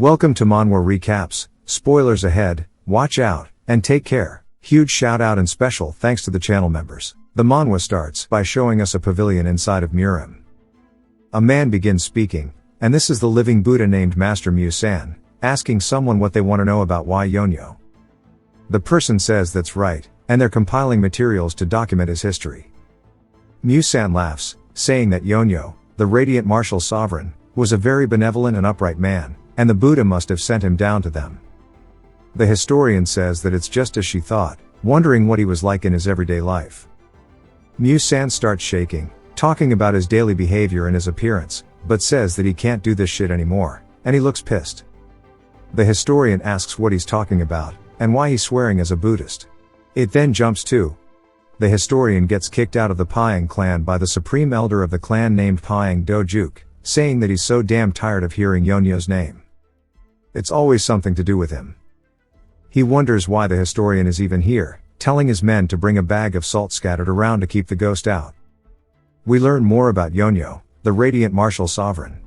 Welcome to Manhwa Recaps, spoilers ahead, watch out, and take care. Huge shout out and special thanks to the channel members. The manhwa starts by showing us a pavilion inside of Murim. A man begins speaking, and this is the living Buddha named Master Mu-san, asking someone what they want to know about why Yonyo. The person says that's right, and they're compiling materials to document his history. Mu-san laughs, saying that Yonyo, the radiant martial sovereign, was a very benevolent and upright man, and the Buddha must have sent him down to them. The historian says that it's just as she thought, wondering what he was like in his everyday life. Mu-san starts shaking, talking about his daily behavior and his appearance, but says that he can't do this shit anymore, and he looks pissed. The historian asks what he's talking about, and why he's swearing as a Buddhist. It then jumps to the historian gets kicked out of the Pyang clan by the supreme elder of the clan named Pyang Dojuk, saying that he's so damn tired of hearing Yonyo's name. It's always something to do with him. He wonders why the historian is even here, telling his men to bring a bag of salt scattered around to keep the ghost out. We learn more about Yonyo, the radiant martial sovereign.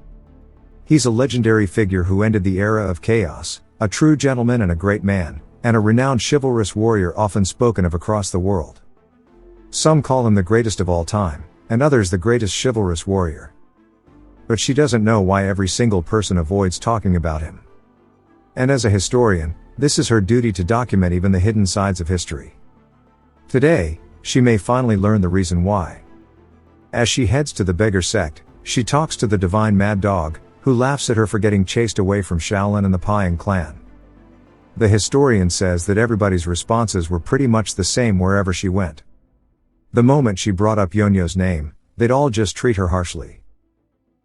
He's a legendary figure who ended the era of chaos, a true gentleman and a great man, and a renowned chivalrous warrior often spoken of across the world. Some call him the greatest of all time, and others the greatest chivalrous warrior. But she doesn't know why every single person avoids talking about him. And as a historian, this is her duty to document even the hidden sides of history. Today, she may finally learn the reason why. As she heads to the Beggar sect, she talks to the divine mad dog, who laughs at her for getting chased away from Shaolin and the Pyang clan. The historian says that everybody's responses were pretty much the same wherever she went. The moment she brought up Yonyo's name, they'd all just treat her harshly.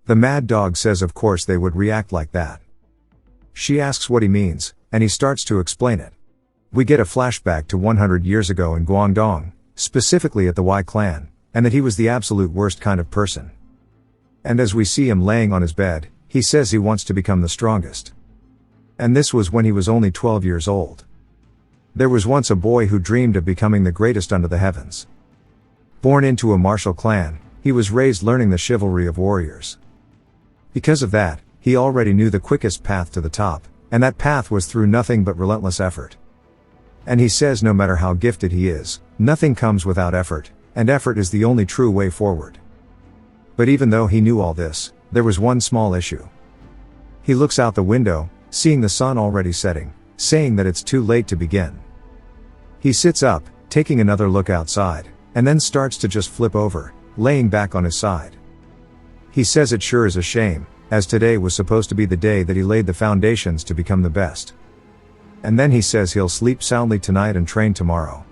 The mad dog says of course they would react like that. She asks what he means, and he starts to explain it. We get a flashback to 100 years ago in Guangdong, specifically at the Y clan, and that he was the absolute worst kind of person. And as we see him laying on his bed, he says he wants to become the strongest. And this was when he was only 12 years old. There was once a boy who dreamed of becoming the greatest under the heavens. Born into a martial clan, he was raised learning the chivalry of warriors. Because of that, he already knew the quickest path to the top, and that path was through nothing but relentless effort. And he says no matter how gifted he is, nothing comes without effort, and effort is the only true way forward. But even though he knew all this, there was one small issue. He looks out the window, seeing the sun already setting, saying that it's too late to begin. He sits up, taking another look outside, and then starts to just flip over, laying back on his side. He says it sure is a shame, as today was supposed to be the day that he laid the foundations to become the best. And then he says he'll sleep soundly tonight and train tomorrow.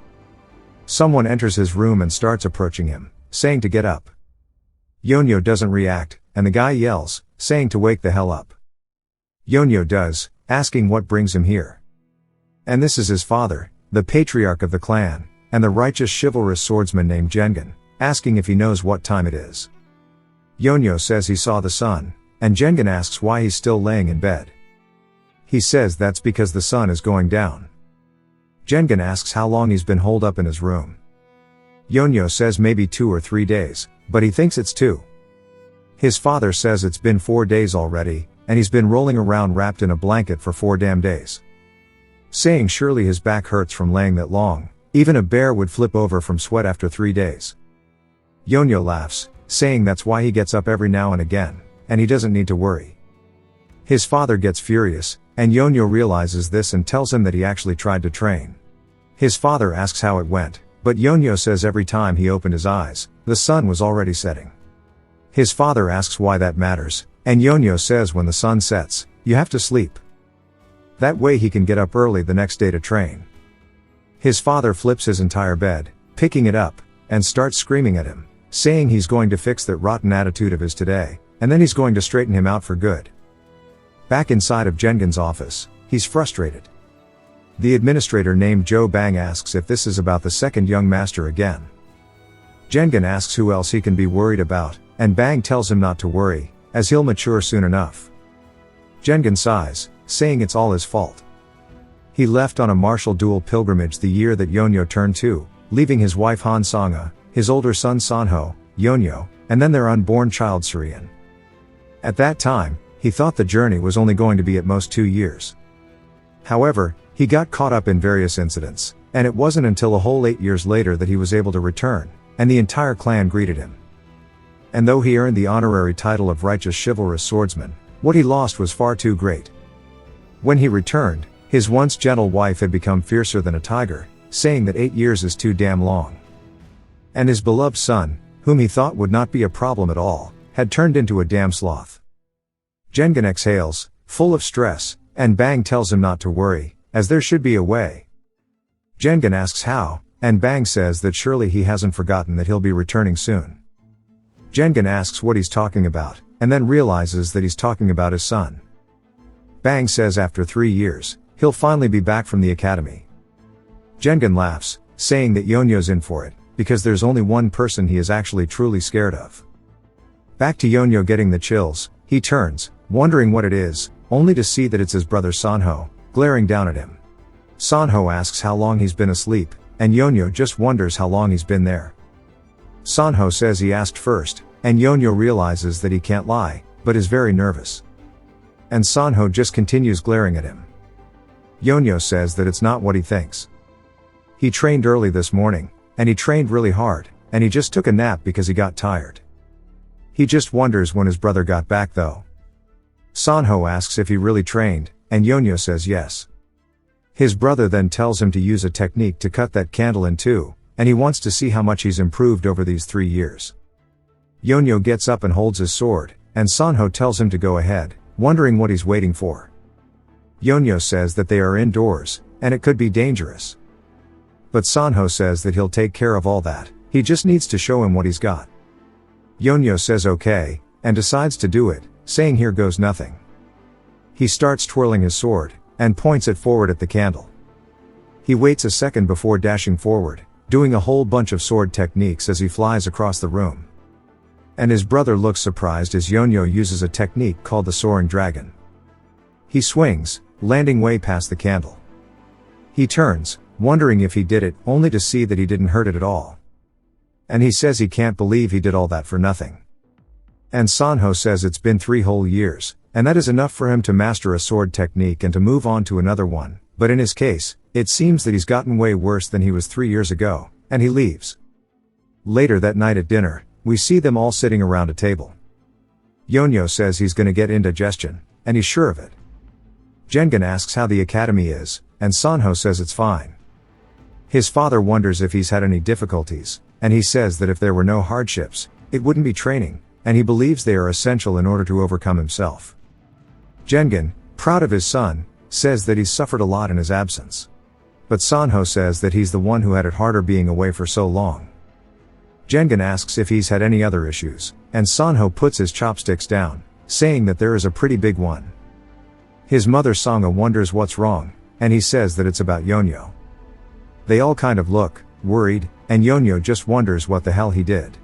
Someone enters his room and starts approaching him, saying to get up. Yonyo doesn't react, and the guy yells, saying to wake the hell up. Yonyo does, asking what brings him here. And this is his father, the patriarch of the clan, and the righteous chivalrous swordsman named Jengen, asking if he knows what time it is. Yonyo says he saw the sun, and Jengen asks why he's still laying in bed. He says that's because the sun is going down. Jengen asks how long he's been holed up in his room. Yonyo says maybe 2 or 3 days, but he thinks it's 2. His father says it's been 4 days already, and he's been rolling around wrapped in a blanket for 4 damn days. Saying surely his back hurts from laying that long, even a bear would flip over from sweat after 3 days. Yonyo laughs, saying that's why he gets up every now and again, and he doesn't need to worry. His father gets furious, and Yonyo realizes this and tells him that he actually tried to train. His father asks how it went, but Yonyo says every time he opened his eyes, the sun was already setting. His father asks why that matters, and Yonyo says when the sun sets, you have to sleep. That way he can get up early the next day to train. His father flips his entire bed, picking it up, and starts screaming at him, saying he's going to fix that rotten attitude of his today, and then he's going to straighten him out for good. Back inside of Jengen's office, he's frustrated. The administrator named Joe Bang asks if this is about the second young master again. Jengen asks who else he can be worried about, and Bang tells him not to worry, as he'll mature soon enough. Jengen sighs, saying it's all his fault. He left on a martial duel pilgrimage the year that Yonyo turned 2, leaving his wife Han Sanga, his older son Sanho, Yonyo, and then their unborn child Surian. At that time, he He thought the journey was only going to be at most 2 years. However, he got caught up in various incidents, and it wasn't until a whole 8 years later that he was able to return, and the entire clan greeted him. And though he earned the honorary title of righteous chivalrous swordsman, what he lost was far too great. When he returned, his once gentle wife had become fiercer than a tiger, saying that 8 years is too damn long. And his beloved son, whom he thought would not be a problem at all, had turned into a damn sloth. Jengen exhales, full of stress, and Bang tells him not to worry, as there should be a way. Jengen asks how, and Bang says that surely he hasn't forgotten that he'll be returning soon. Jengen asks what he's talking about, and then realizes that he's talking about his son. Bang says after 3 years, he'll finally be back from the academy. Jengen laughs, saying that Yonyo's in for it, because there's only one person he is actually truly scared of. Back to Yonyo getting the chills, he turns, wondering what it is, only to see that it's his brother Sanho, glaring down at him. Sanho asks how long he's been asleep, and Yonyo just wonders how long he's been there. Sanho says he asked first, and Yonyo realizes that he can't lie, but is very nervous. And Sanho just continues glaring at him. Yonyo says that it's not what he thinks. He trained early this morning, and he trained really hard, and he just took a nap because he got tired. He just wonders when his brother got back though. Sanho asks if he really trained, and Yonyo says yes. His brother then tells him to use a technique to cut that candle in two, and he wants to see how much he's improved over these 3 years. Yonyo gets up and holds his sword, and Sanho tells him to go ahead, wondering what he's waiting for. Yonyo says that they are indoors, and it could be dangerous. But Sanho says that he'll take care of all that, he just needs to show him what he's got. Yonyo says okay, and decides to do it, saying here goes nothing. He starts twirling his sword, and points it forward at the candle. He waits a second before dashing forward, doing a whole bunch of sword techniques as he flies across the room. And his brother looks surprised as Yonyo uses a technique called the soaring dragon. He swings, landing way past the candle. He turns, wondering if he did it, only to see that he didn't hurt it at all. And he says he can't believe he did all that for nothing. And Sanho says it's been 3 whole years, and that is enough for him to master a sword technique and to move on to another one, but in his case, it seems that he's gotten way worse than he was 3 years ago, and he leaves. Later that night at dinner, we see them all sitting around a table. Yonyo says he's gonna get indigestion, and he's sure of it. Jengen asks how the academy is, and Sanho says it's fine. His father wonders if he's had any difficulties, and he says that if there were no hardships, it wouldn't be training, and he believes they are essential in order to overcome himself. Jengen, proud of his son, says that he's suffered a lot in his absence. But Sanho says that he's the one who had it harder being away for so long. Jengen asks if he's had any other issues, and Sanho puts his chopsticks down, saying that there is a pretty big one. His mother Sangha wonders what's wrong, and he says that it's about Yonyo. They all kind of look worried, and Yonyo just wonders what the hell he did.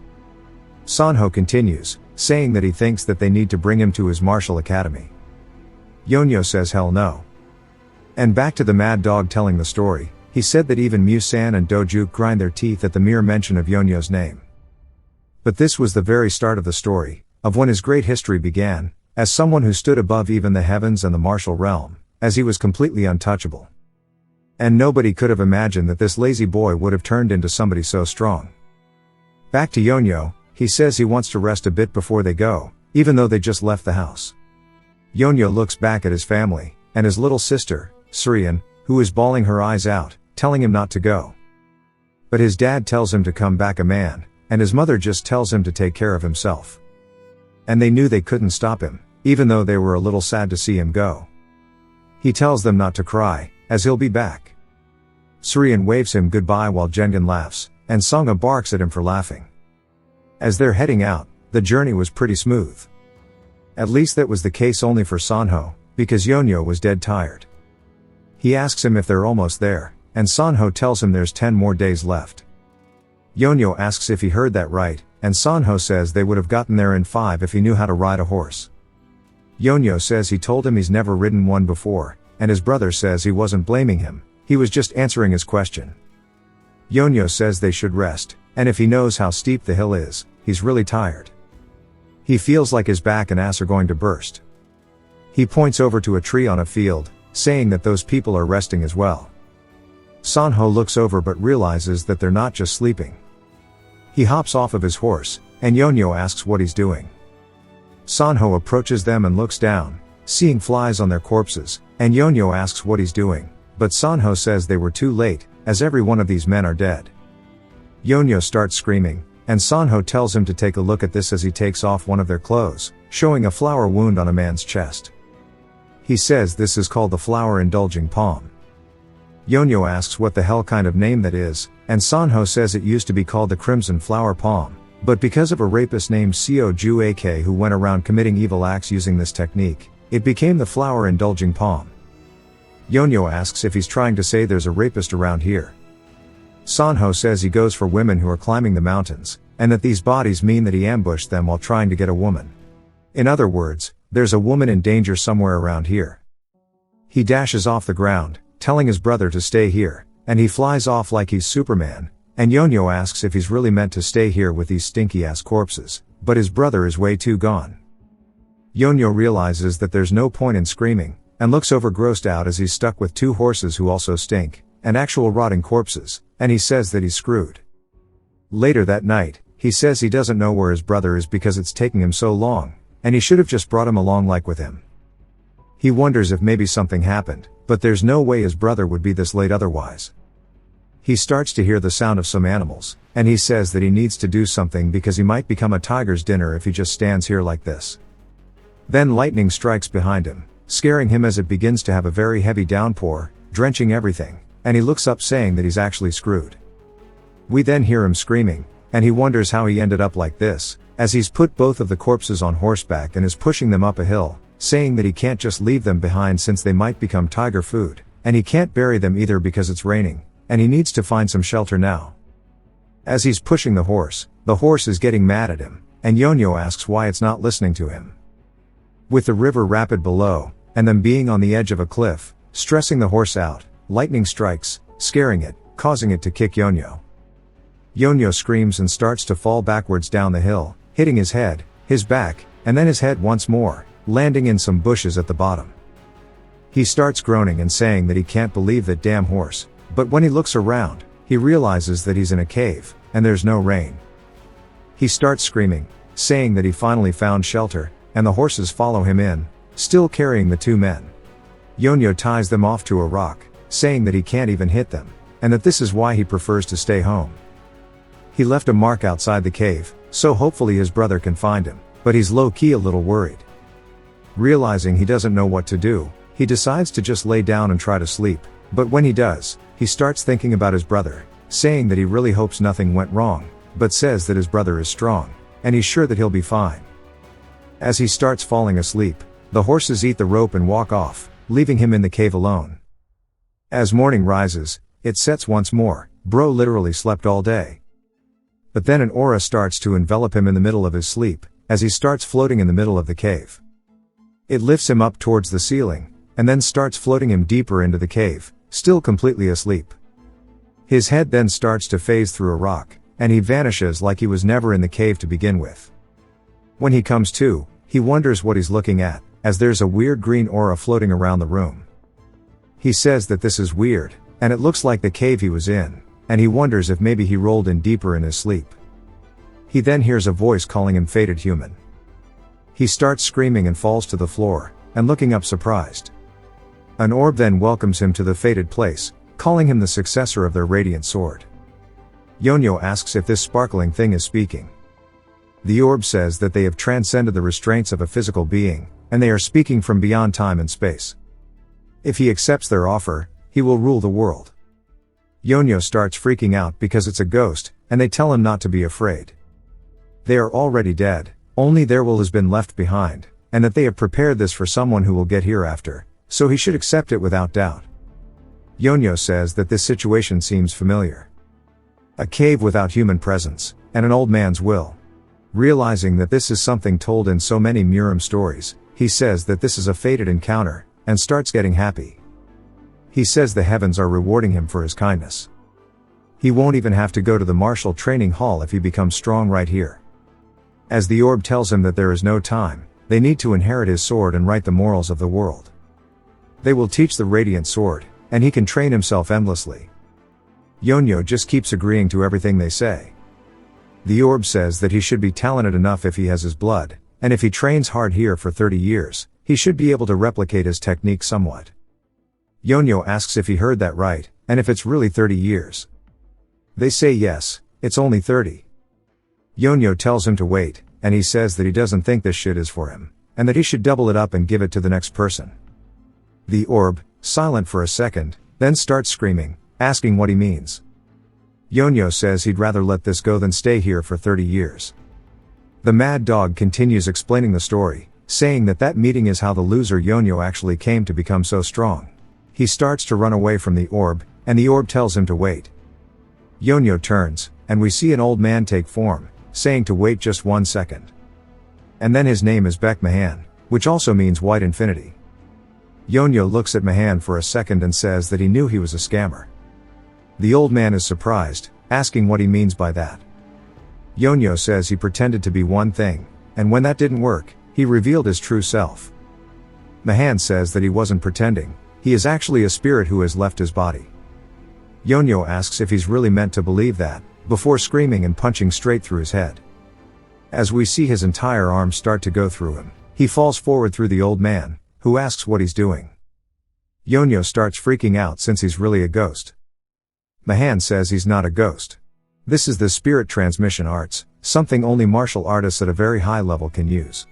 Sanho continues, saying that he thinks that they need to bring him to his martial academy. Yonyo says hell no. And back to the mad dog telling the story, he said that even Musan and Dojuk grind their teeth at the mere mention of Yonyo's name. But this was the very start of the story, of when his great history began, as someone who stood above even the heavens and the martial realm, as he was completely untouchable. And nobody could have imagined that this lazy boy would have turned into somebody so strong. Back to Yonyo, he says he wants to rest a bit before they go, even though they just left the house. Yonyo looks back at his family, and his little sister, Surian, who is bawling her eyes out, telling him not to go. But his dad tells him to come back a man, and his mother just tells him to take care of himself. And they knew they couldn't stop him, even though they were a little sad to see him go. He tells them not to cry, as he'll be back. Surian waves him goodbye while Jengen laughs, and Sangha barks at him for laughing. As they're heading out, the journey was pretty smooth. At least that was the case only for Sanho, because Yonyo was dead tired. He asks him if they're almost there, and Sanho tells him there's 10 more days left. Yonyo asks if he heard that right, and Sanho says they would have gotten there in 5 if he knew how to ride a horse. Yonyo says he told him he's never ridden one before, and his brother says he wasn't blaming him, he was just answering his question. Yonyo says they should rest, and if he knows how steep the hill is, he's really tired. He feels like his back and ass are going to burst. He points over to a tree on a field, saying that those people are resting as well. Sanho looks over but realizes that they're not just sleeping. He hops off of his horse, and Yonyo asks what he's doing. Sanho approaches them and looks down, seeing flies on their corpses, and Yonyo asks what he's doing, but Sanho says they were too late, as every one of these men are dead. Yonyo starts screaming, and Sanho tells him to take a look at this as he takes off one of their clothes, showing a flower wound on a man's chest. He says this is called the flower indulging palm. Yonyo asks what the hell kind of name that is, and Sanho says it used to be called the crimson flower palm, but because of a rapist named Seo Ju Ak who went around committing evil acts using this technique, it became the flower indulging palm. Yonyo asks if he's trying to say there's a rapist around here. Sanho says he goes for women who are climbing the mountains, and that these bodies mean that he ambushed them while trying to get a woman. In other words, there's a woman in danger somewhere around here. He dashes off the ground, telling his brother to stay here, and he flies off like he's Superman, and Yonyo asks if he's really meant to stay here with these stinky ass corpses, but his brother is way too gone. Yonyo realizes that there's no point in screaming, and looks over grossed out as he's stuck with two horses who also stink, and actual rotting corpses, and he says that he's screwed. Later that night, he says he doesn't know where his brother is because it's taking him so long, and he should have just brought him along like with him. He wonders if maybe something happened, but there's no way his brother would be this late otherwise. He starts to hear the sound of some animals, and he says that he needs to do something because he might become a tiger's dinner if he just stands here like this. Then lightning strikes behind him, scaring him as it begins to have a very heavy downpour, drenching everything, and he looks up saying that he's actually screwed. We then hear him screaming, and he wonders how he ended up like this, as he's put both of the corpses on horseback and is pushing them up a hill, saying that he can't just leave them behind since they might become tiger food, and he can't bury them either because it's raining, and he needs to find some shelter now. As he's pushing the horse is getting mad at him, and Yonyo asks why it's not listening to him. With the river rapid below, and them being on the edge of a cliff, stressing the horse out, lightning strikes, scaring it, causing it to kick Yonyo. Yonyo screams and starts to fall backwards down the hill, hitting his head, his back, and then his head once more, landing in some bushes at the bottom. He starts groaning and saying that he can't believe that damn horse, but when he looks around, he realizes that he's in a cave, and there's no rain. He starts screaming, saying that he finally found shelter, and the horses follow him in, still carrying the two men. Yonyo ties them off to a rock, saying that he can't even hit them, and that this is why he prefers to stay home. He left a mark outside the cave, so hopefully his brother can find him, but he's low-key a little worried. Realizing he doesn't know what to do, he decides to just lay down and try to sleep, but when he does, he starts thinking about his brother, saying that he really hopes nothing went wrong, but says that his brother is strong, and he's sure that he'll be fine. As he starts falling asleep, the horses eat the rope and walk off, leaving him in the cave alone. As morning rises, it sets once more. Bro literally slept all day. But then an aura starts to envelop him in the middle of his sleep, as he starts floating in the middle of the cave. It lifts him up towards the ceiling, and then starts floating him deeper into the cave, still completely asleep. His head then starts to phase through a rock, and he vanishes like he was never in the cave to begin with. When he comes to, he wonders what he's looking at, as there's a weird green aura floating around the room. He says that this is weird, and it looks like the cave he was in, and he wonders if maybe he rolled in deeper in his sleep. He then hears a voice calling him fated human. He starts screaming and falls to the floor, and looking up surprised. An orb then welcomes him to the fated place, calling him the successor of their radiant sword. Yonyo asks if this sparkling thing is speaking. The orb says that they have transcended the restraints of a physical being, and they are speaking from beyond time and space. If he accepts their offer, he will rule the world. Yonyo starts freaking out because it's a ghost, and they tell him not to be afraid. They are already dead, only their will has been left behind, and that they have prepared this for someone who will get hereafter, so he should accept it without doubt. Yonyo says that this situation seems familiar. A cave without human presence, and an old man's will. Realizing that this is something told in so many Muram stories, he says that this is a fated encounter, and starts getting happy. He says the heavens are rewarding him for his kindness. He won't even have to go to the martial training hall if he becomes strong right here. As the orb tells him that there is no time, They need to inherit his sword and right the morals of the world. They will teach the radiant sword, and he can train himself endlessly. Yonyo just keeps agreeing to everything they say. The orb says that he should be talented enough if he has his blood, and if he trains hard here for 30 years, he should be able to replicate his technique somewhat. Yonyo asks if he heard that right, and if it's really 30 years. They say yes, it's only 30. Yonyo tells him to wait, and he says that he doesn't think this shit is for him, and that he should double it up and give it to the next person. The orb, silent for a second, then starts screaming, asking what he means. Yonyo says he'd rather let this go than stay here for 30 years. The mad dog continues explaining the story, saying that meeting is how the loser Yonyo actually came to become so strong. He starts to run away from the orb, and the orb tells him to wait. Yonyo turns, and we see an old man take form, saying to wait just 1 second. And then his name is Baekmahan, which also means white infinity. Yonyo looks at Mahan for a second and says that he knew he was a scammer. The old man is surprised, asking what he means by that. Yonyo says he pretended to be one thing, and when that didn't work, he revealed his true self. Mahan says that he wasn't pretending, he is actually a spirit who has left his body. Yonyo asks if he's really meant to believe that, before screaming and punching straight through his head. As we see his entire arm start to go through him, he falls forward through the old man, who asks what he's doing. Yonyo starts freaking out since he's really a ghost. Mahan says he's not a ghost. This is the spirit transmission arts, something only martial artists at a very high level can use.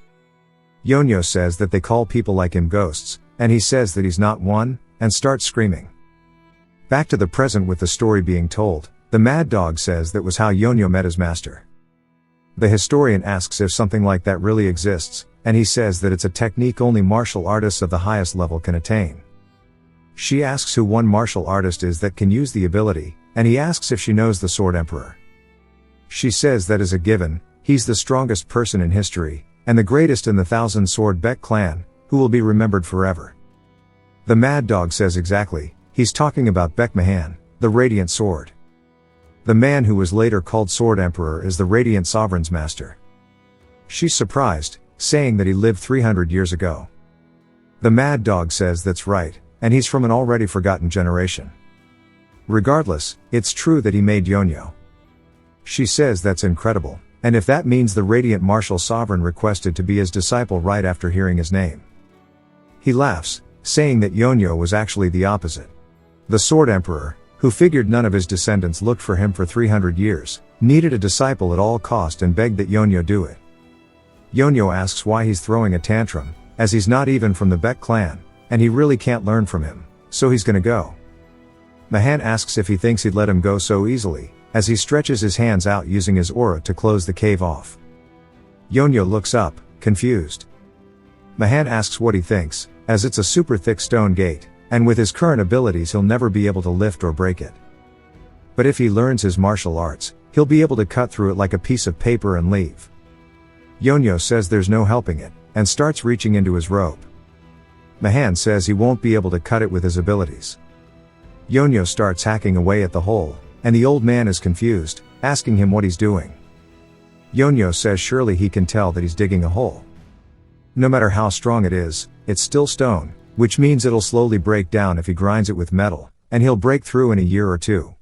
Yonyo says that they call people like him ghosts, and he says that he's not one, and starts screaming. Back to the present with the story being told, the mad dog says that was how Yonyo met his master. The historian asks if something like that really exists, and he says that it's a technique only martial artists of the highest level can attain. She asks who one martial artist is that can use the ability, and he asks if she knows the Sword Emperor. She says that is a given, he's the strongest person in history, and the greatest in the 1,000-sword Baek clan, who will be remembered forever. The mad dog says exactly, he's talking about Baekmahan, the Radiant Sword. The man who was later called Sword Emperor is the Radiant Sovereign's master. She's surprised, saying that he lived 300 years ago. The mad dog says that's right, and he's from an already forgotten generation. Regardless, it's true that he made Yonyo. She says that's incredible, and if that means the Radiant Martial Sovereign requested to be his disciple right after hearing his name. He laughs, saying that Yonyo was actually the opposite. The Sword Emperor, who figured none of his descendants looked for him for 300 years, needed a disciple at all cost and begged that Yonyo do it. Yonyo asks why he's throwing a tantrum, as he's not even from the Baek clan, and he really can't learn from him, so he's gonna go. Mahan asks if he thinks he'd let him go so easily, as he stretches his hands out using his aura to close the cave off. Yonyo looks up, confused. Mahan asks what he thinks, as it's a super thick stone gate, and with his current abilities he'll never be able to lift or break it. But if he learns his martial arts, he'll be able to cut through it like a piece of paper and leave. Yonyo says there's no helping it, and starts reaching into his robe. Mahan says he won't be able to cut it with his abilities. Yonyo starts hacking away at the hole, and the old man is confused, asking him what he's doing. Yonyo says surely he can tell that he's digging a hole. No matter how strong it is, it's still stone, which means it'll slowly break down if he grinds it with metal, and he'll break through in a year or two.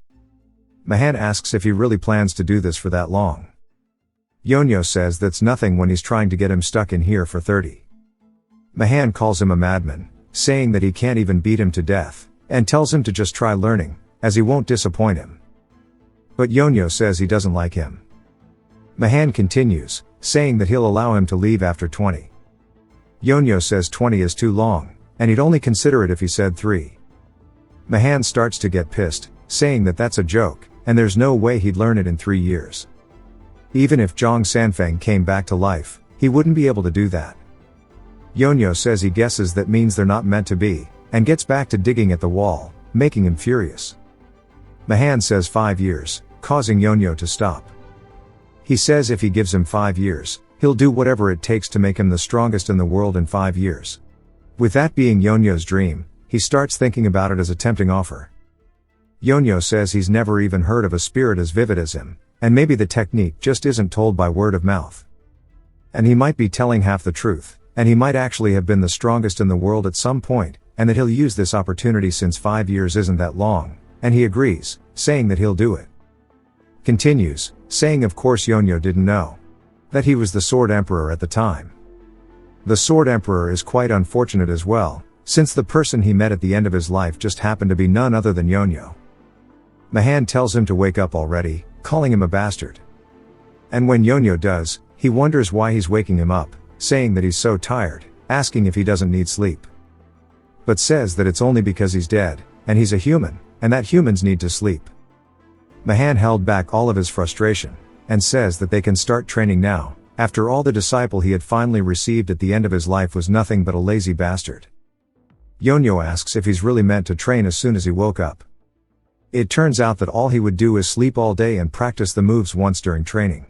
Mahan asks if he really plans to do this for that long. Yonyo says that's nothing when he's trying to get him stuck in here for 30. Mahan calls him a madman, saying that he can't even beat him to death, and tells him to just try learning, as he won't disappoint him. But Yonyo says he doesn't like him. Mahan continues, saying that he'll allow him to leave after 20. Yonyo says 20 is too long, and he'd only consider it if he said 3. Mahan starts to get pissed, saying that that's a joke, and there's no way he'd learn it in 3 years. Even if Zhang Sanfeng came back to life, he wouldn't be able to do that. Yonyo says he guesses that means they're not meant to be, and gets back to digging at the wall, making him furious. Mahan says 5 years, causing Yonyo to stop. He says if he gives him 5 years, he'll do whatever it takes to make him the strongest in the world in 5 years. With that being Yonyo's dream, he starts thinking about it as a tempting offer. Yonyo says he's never even heard of a spirit as vivid as him, and maybe the technique just isn't told by word of mouth. And he might be telling half the truth, and he might actually have been the strongest in the world at some point, and that he'll use this opportunity since 5 years isn't that long, and he agrees, saying that he'll do it. Continues, saying of course Yonyo didn't know that he was the Sword Emperor at the time. The Sword Emperor is quite unfortunate as well, since the person he met at the end of his life just happened to be none other than Yonyo. Mahan tells him to wake up already, calling him a bastard. And when Yonyo does, he wonders why he's waking him up, saying that he's so tired, asking if he doesn't need sleep. But says that it's only because he's dead, and he's a human, and that humans need to sleep. Mahan held back all of his frustration, and says that they can start training now. After all, the disciple he had finally received at the end of his life was nothing but a lazy bastard. Yonyo asks if he's really meant to train as soon as he woke up. It turns out that all he would do is sleep all day and practice the moves once during training.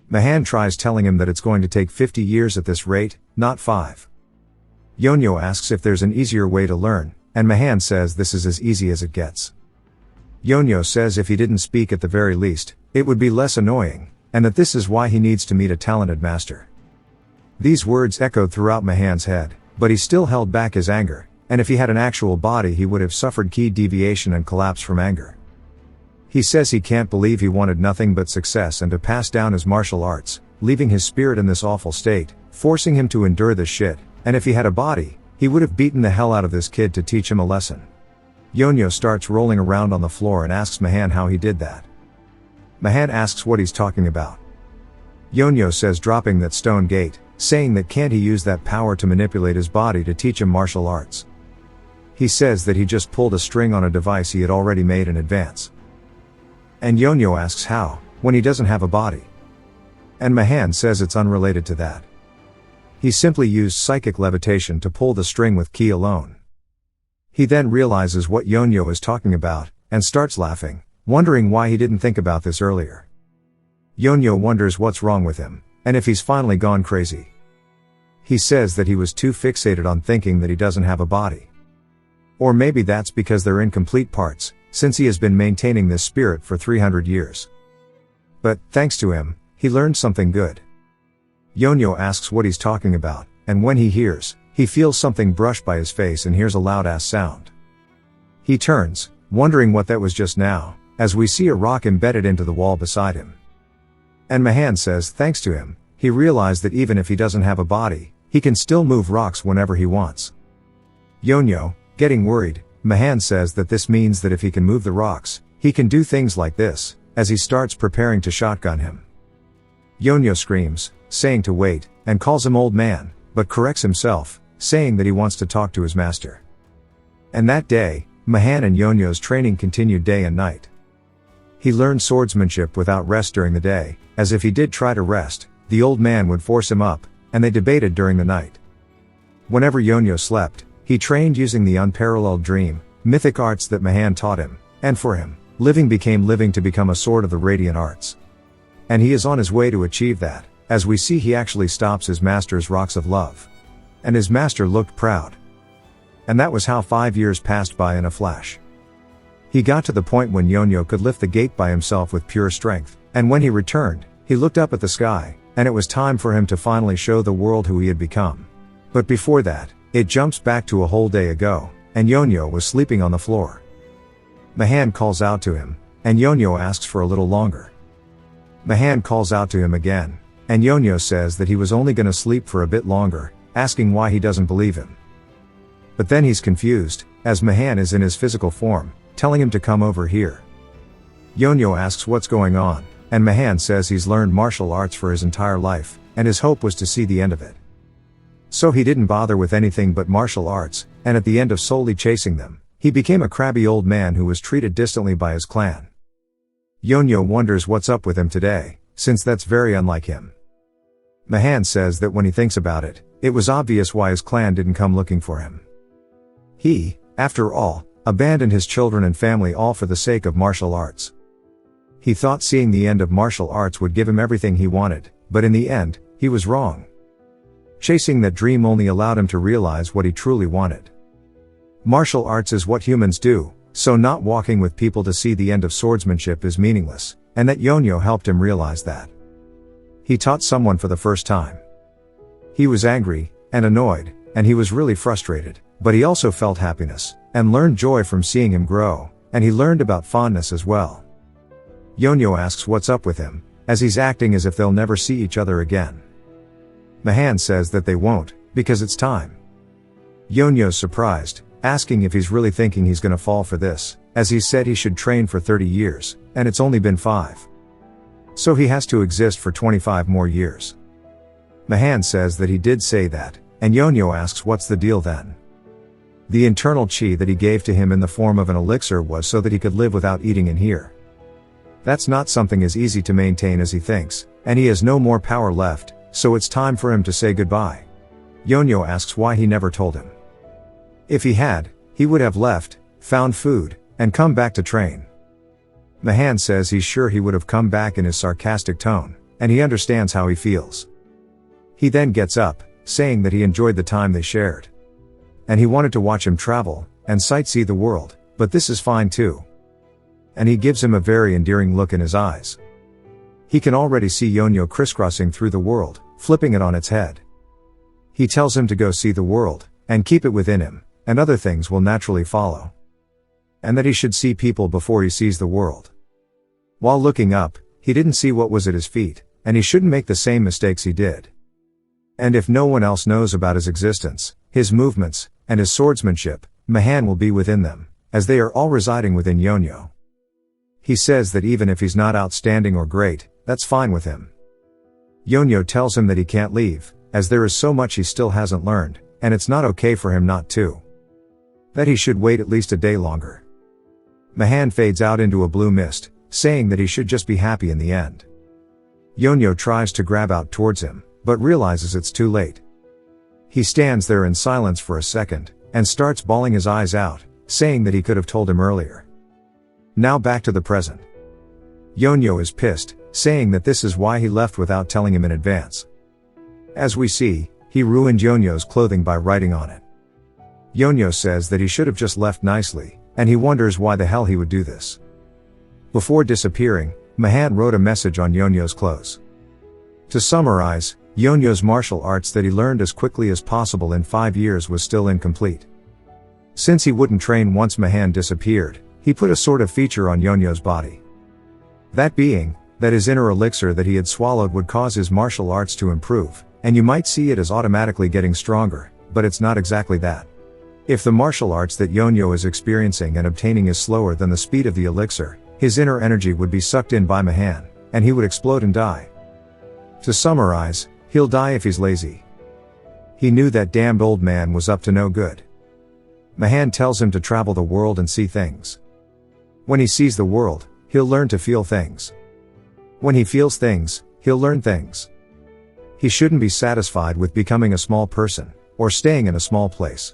Mahan tries telling him that it's going to take 50 years at this rate, not 5. Yonyo asks if there's an easier way to learn, and Mahan says this is as easy as it gets. Yonyo says if he didn't speak at the very least, it would be less annoying, and that this is why he needs to meet a talented master. These words echoed throughout Mahan's head, but he still held back his anger, and if he had an actual body he would have suffered key deviation and collapse from anger. He says he can't believe he wanted nothing but success and to pass down his martial arts, leaving his spirit in this awful state, forcing him to endure this shit, and if he had a body, he would have beaten the hell out of this kid to teach him a lesson. Yonyo starts rolling around on the floor and asks Mahan how he did that. Mahan asks what he's talking about. Yonyo says dropping that stone gate, saying that can't he use that power to manipulate his body to teach him martial arts. He says that he just pulled a string on a device he had already made in advance. And Yonyo asks how, when he doesn't have a body. And Mahan says it's unrelated to that. He simply used psychic levitation to pull the string with ki alone. He then realizes what Yonyo is talking about, and starts laughing, wondering why he didn't think about this earlier. Yonyo wonders what's wrong with him, and if he's finally gone crazy. He says that he was too fixated on thinking that he doesn't have a body. Or maybe that's because they're incomplete parts, since he has been maintaining this spirit for 300 years. But, thanks to him, he learned something good. Yonyo asks what he's talking about, and when he hears, he feels something brush by his face and hears a loud-ass sound. He turns, wondering what that was just now, as we see a rock embedded into the wall beside him. And Mahan says thanks to him, he realized that even if he doesn't have a body, he can still move rocks whenever he wants. Yonyo, getting worried, Mahan says that this means that if he can move the rocks, he can do things like this, as he starts preparing to shotgun him. Yonyo screams, saying to wait, and calls him old man, but corrects himself, saying that he wants to talk to his master. And that day, Mahan and Yonyo's training continued day and night. He learned swordsmanship without rest during the day, as if he did try to rest, the old man would force him up, and they debated during the night. Whenever Yonyo slept, he trained using the unparalleled dream, mythic arts that Mahan taught him, and for him, living became living to become a sword of the radiant arts. And he is on his way to achieve that, as we see he actually stops his master's rocks of love. And his master looked proud. And that was how 5 years passed by in a flash. He got to the point when Yonyo could lift the gate by himself with pure strength, and when he returned, he looked up at the sky, and it was time for him to finally show the world who he had become. But before that, it jumps back to a whole day ago, and Yonyo was sleeping on the floor. Mahan calls out to him, and Yonyo asks for a little longer. Mahan calls out to him again, and Yonyo says that he was only gonna sleep for a bit longer, asking why he doesn't believe him. But then he's confused, as Mahan is in his physical form, telling him to come over here. Yonyo asks what's going on, and Mahan says he's learned martial arts for his entire life, and his hope was to see the end of it. So he didn't bother with anything but martial arts, and at the end of solely chasing them, he became a crabby old man who was treated distantly by his clan. Yonyo wonders what's up with him today, since that's very unlike him. Mahan says that when he thinks about it, it was obvious why his clan didn't come looking for him. He, after all, abandoned his children and family all for the sake of martial arts. He thought seeing the end of martial arts would give him everything he wanted, but in the end, he was wrong. Chasing that dream only allowed him to realize what he truly wanted. Martial arts is what humans do, so not walking with people to see the end of swordsmanship is meaningless, and that Yonyo helped him realize that. He taught someone for the first time. He was angry, and annoyed, and he was really frustrated, but he also felt happiness, and learned joy from seeing him grow, and he learned about fondness as well. Yonyo asks what's up with him, as he's acting as if they'll never see each other again. Mahan says that they won't, because it's time. Yonyo's surprised, asking if he's really thinking he's gonna fall for this, as he said he should train for 30 years, and it's only been 5. So he has to exist for 25 more years. Mahan says that he did say that, and Yonyo asks what's the deal then. The internal chi that he gave to him in the form of an elixir was so that he could live without eating in here. That's not something as easy to maintain as he thinks, and he has no more power left, so it's time for him to say goodbye. Yonyo asks why he never told him. If he had, he would have left, found food, and come back to train. Mahan says he's sure he would have come back in his sarcastic tone, and he understands how he feels. He then gets up, saying that he enjoyed the time they shared. And he wanted to watch him travel, and sightsee the world, but this is fine too. And he gives him a very endearing look in his eyes. He can already see Yonyo crisscrossing through the world, flipping it on its head. He tells him to go see the world, and keep it within him, and other things will naturally follow. And that he should see people before he sees the world. While looking up, he didn't see what was at his feet, and he shouldn't make the same mistakes he did. And if no one else knows about his existence, his movements, and his swordsmanship, Mahan will be within them, as they are all residing within Yonyo. He says that even if he's not outstanding or great, that's fine with him. Yonyo tells him that he can't leave, as there is so much he still hasn't learned, and it's not okay for him not to. That he should wait at least a day longer. Mahan fades out into a blue mist, saying that he should just be happy in the end. Yonyo tries to grab out towards him, but realizes it's too late. He stands there in silence for a second, and starts bawling his eyes out, saying that he could have told him earlier. Now back to the present. Yonyo is pissed, saying that this is why he left without telling him in advance. As we see, he ruined Yonyo's clothing by writing on it. Yonyo says that he should have just left nicely, and he wonders why the hell he would do this. Before disappearing, Mahan wrote a message on Yonyo's clothes. To summarize, Yonyo's martial arts that he learned as quickly as possible in 5 years was still incomplete. Since he wouldn't train once Mahan disappeared, he put a sort of feature on Yonyo's body. That being, that his inner elixir that he had swallowed would cause his martial arts to improve, and you might see it as automatically getting stronger, but it's not exactly that. If the martial arts that Yonyo is experiencing and obtaining is slower than the speed of the elixir, his inner energy would be sucked in by Mahan, and he would explode and die. To summarize, he'll die if he's lazy. He knew that damned old man was up to no good. Mahan tells him to travel the world and see things. When he sees the world, he'll learn to feel things. When he feels things, he'll learn things. He shouldn't be satisfied with becoming a small person, or staying in a small place.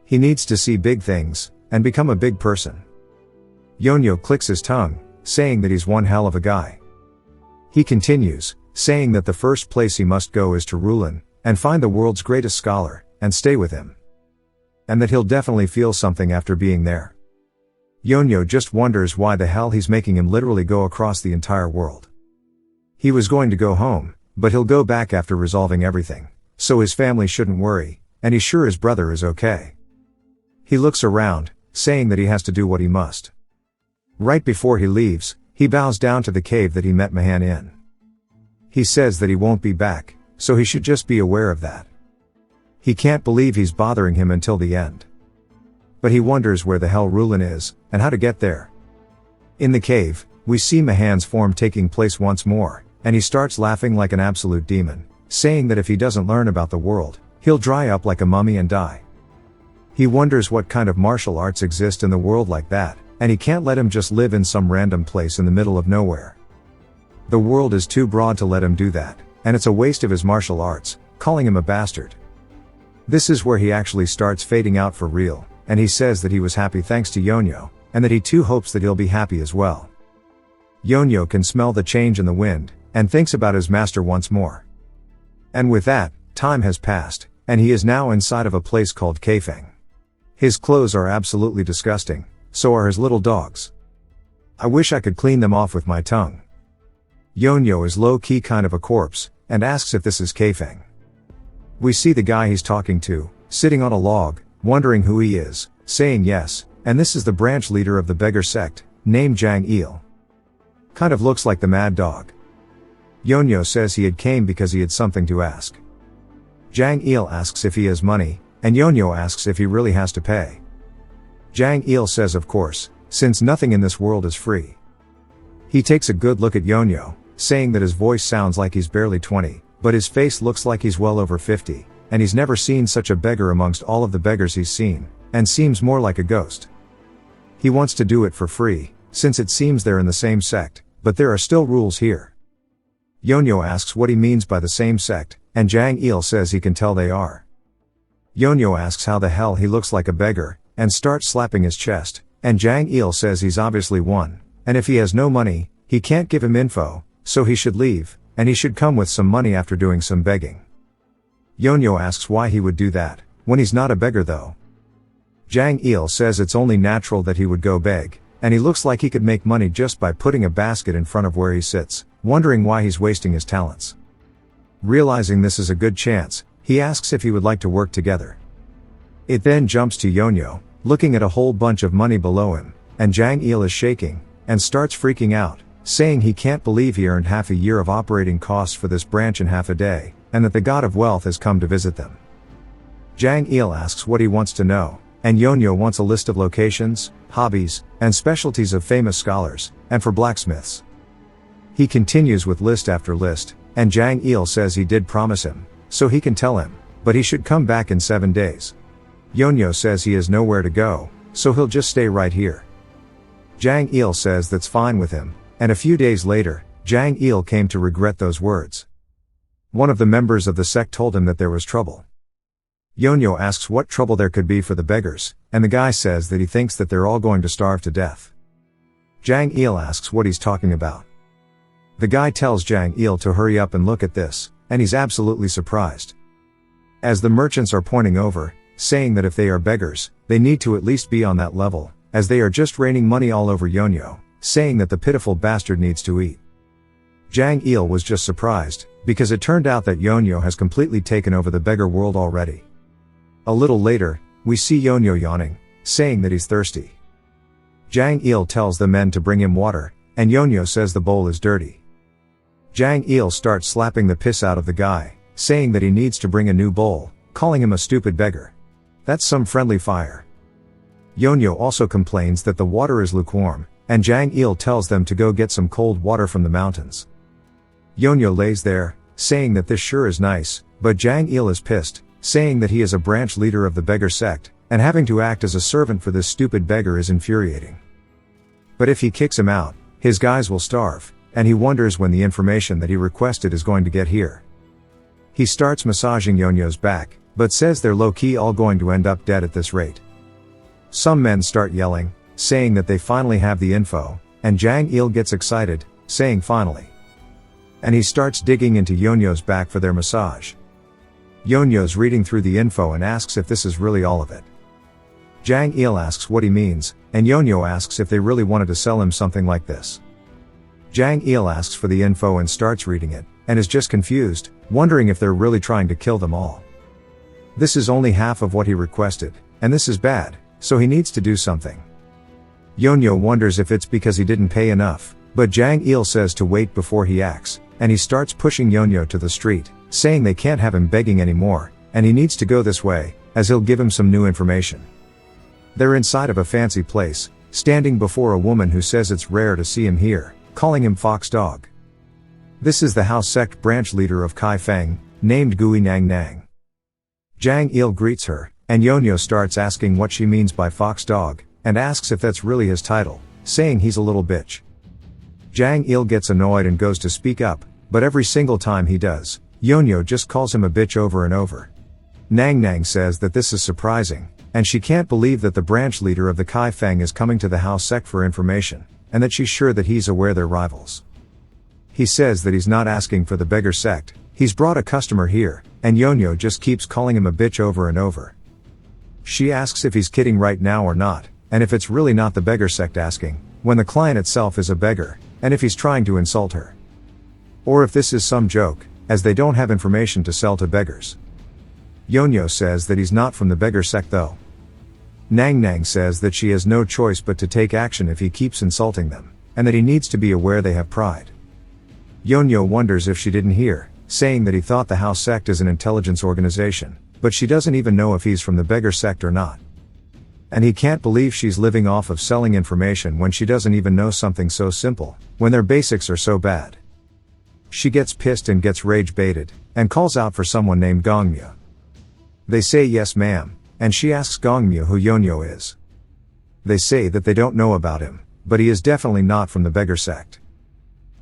He needs to see big things, and become a big person. Yonyo clicks his tongue, saying that he's one hell of a guy. He continues, saying that the first place he must go is to Rulin, and find the world's greatest scholar, and stay with him. And that he'll definitely feel something after being there. Yonyo just wonders why the hell he's making him literally go across the entire world. He was going to go home, but he'll go back after resolving everything, so his family shouldn't worry, and he's sure his brother is okay. He looks around, saying that he has to do what he must. Right before he leaves, he bows down to the cave that he met Mahan in. He says that he won't be back, so he should just be aware of that. He can't believe he's bothering him until the end. But he wonders where the hell Rulin is, and how to get there. In the cave, we see Mahan's form taking place once more, and he starts laughing like an absolute demon, saying that if he doesn't learn about the world, he'll dry up like a mummy and die. He wonders what kind of martial arts exist in the world like that, and he can't let him just live in some random place in the middle of nowhere. The world is too broad to let him do that, and it's a waste of his martial arts, calling him a bastard. This is where he actually starts fading out for real, and he says that he was happy thanks to Yonyo, and that he too hopes that he'll be happy as well. Yonyo can smell the change in the wind, and thinks about his master once more. And with that, time has passed, and he is now inside of a place called Kaifeng. His clothes are absolutely disgusting, so are his little dogs. I wish I could clean them off with my tongue. Yonyo is low-key kind of a corpse, and asks if this is Kaifeng. We see the guy he's talking to, sitting on a log, wondering who he is, saying yes, and this is the branch leader of the beggar sect, named Jang Il. Kind of looks like the mad dog. Yonyo says he had came because he had something to ask. Jang Il asks if he has money, and Yonyo asks if he really has to pay. Jang Il says of course, since nothing in this world is free. He takes a good look at Yonyo, saying that his voice sounds like he's barely 20, but his face looks like he's well over 50, and he's never seen such a beggar amongst all of the beggars he's seen, and seems more like a ghost. He wants to do it for free, since it seems they're in the same sect, but there are still rules here. Yonyo asks what he means by the same sect, and Jang Il says he can tell they are. Yonyo asks how the hell he looks like a beggar, and starts slapping his chest, and Jang Il says he's obviously one, and if he has no money, he can't give him info, so he should leave, and he should come with some money after doing some begging. Yonyo asks why he would do that, when he's not a beggar though. Jang Il says it's only natural that he would go beg, and he looks like he could make money just by putting a basket in front of where he sits, wondering why he's wasting his talents. Realizing this is a good chance, he asks if he would like to work together. It then jumps to Yonyo, looking at a whole bunch of money below him, and Jang Il is shaking, and starts freaking out, saying he can't believe he earned half a year of operating costs for this branch in half a day, and that the god of wealth has come to visit them. Jang Il asks what he wants to know, and Yonyo wants a list of locations, hobbies, and specialties of famous scholars, and for blacksmiths. He continues with list after list, and Jang Il says he did promise him, so he can tell him, but he should come back in 7 days. Yonyo says he has nowhere to go, so he'll just stay right here. Jang Il says that's fine with him, and a few days later, Jang Il came to regret those words. One of the members of the sect told him that there was trouble. Yonyo asks what trouble there could be for the beggars, and the guy says that he thinks that they're all going to starve to death. Jang Il asks what he's talking about. The guy tells Jang Il to hurry up and look at this, and he's absolutely surprised. As the merchants are pointing over, saying that if they are beggars, they need to at least be on that level, as they are just raining money all over Yonyo, saying that the pitiful bastard needs to eat. Jang Il was just surprised, because it turned out that Yonyo has completely taken over the beggar world already. A little later, we see Yonyo yawning, saying that he's thirsty. Jang Il tells the men to bring him water, and Yonyo says the bowl is dirty. Jang Il starts slapping the piss out of the guy, saying that he needs to bring a new bowl, calling him a stupid beggar. That's some friendly fire. Yonyo also complains that the water is lukewarm, and Jang Il tells them to go get some cold water from the mountains. Yonyo lays there, saying that this sure is nice, but Jang Il is pissed, saying that he is a branch leader of the beggar sect, and having to act as a servant for this stupid beggar is infuriating. But if he kicks him out, his guys will starve, and he wonders when the information that he requested is going to get here. He starts massaging Yonyo's back, but says they're low-key all going to end up dead at this rate. Some men start yelling, saying that they finally have the info, and Jang Il gets excited, saying finally. And he starts digging into Yonyo's back for their massage. Yonyo's reading through the info and asks if this is really all of it. Jang Il asks what he means, and Yonyo asks if they really wanted to sell him something like this. Jang Il asks for the info and starts reading it, and is just confused, wondering if they're really trying to kill them all. This is only half of what he requested, and this is bad, so he needs to do something. Yonyo wonders if it's because he didn't pay enough, but Jang Il says to wait before he acts, and he starts pushing Yonyo to the street, saying they can't have him begging anymore, and he needs to go this way, as he'll give him some new information. They're inside of a fancy place, standing before a woman who says it's rare to see him here, calling him Fox Dog. This is the house sect branch leader of Kai Feng, named Gui Nang Nang. Jang Il greets her, and Yonyo starts asking what she means by Fox Dog, and asks if that's really his title, saying he's a little bitch. Jang Il gets annoyed and goes to speak up, but every single time he does, Yonyo just calls him a bitch over and over. Nang Nang says that this is surprising, and she can't believe that the branch leader of the Kai Feng is coming to the house sect for information, and that she's sure that he's aware they're rivals. He says that he's not asking for the beggar sect, he's brought a customer here, and Yonyo just keeps calling him a bitch over and over. She asks if he's kidding right now or not, and if it's really not the beggar sect asking, when the client itself is a beggar, and if he's trying to insult her. Or if this is some joke, as they don't have information to sell to beggars. Yonyo says that he's not from the beggar sect though. Nang Nang says that she has no choice but to take action if he keeps insulting them, and that he needs to be aware they have pride. Yonyo wonders if she didn't hear, saying that he thought the house sect is an intelligence organization, but she doesn't even know if he's from the beggar sect or not. And he can't believe she's living off of selling information when she doesn't even know something so simple, when their basics are so bad. She gets pissed and gets rage baited, and calls out for someone named Gongmyo. They say yes ma'am, and she asks Gongmyo who Yonyo is. They say that they don't know about him, but he is definitely not from the beggar sect.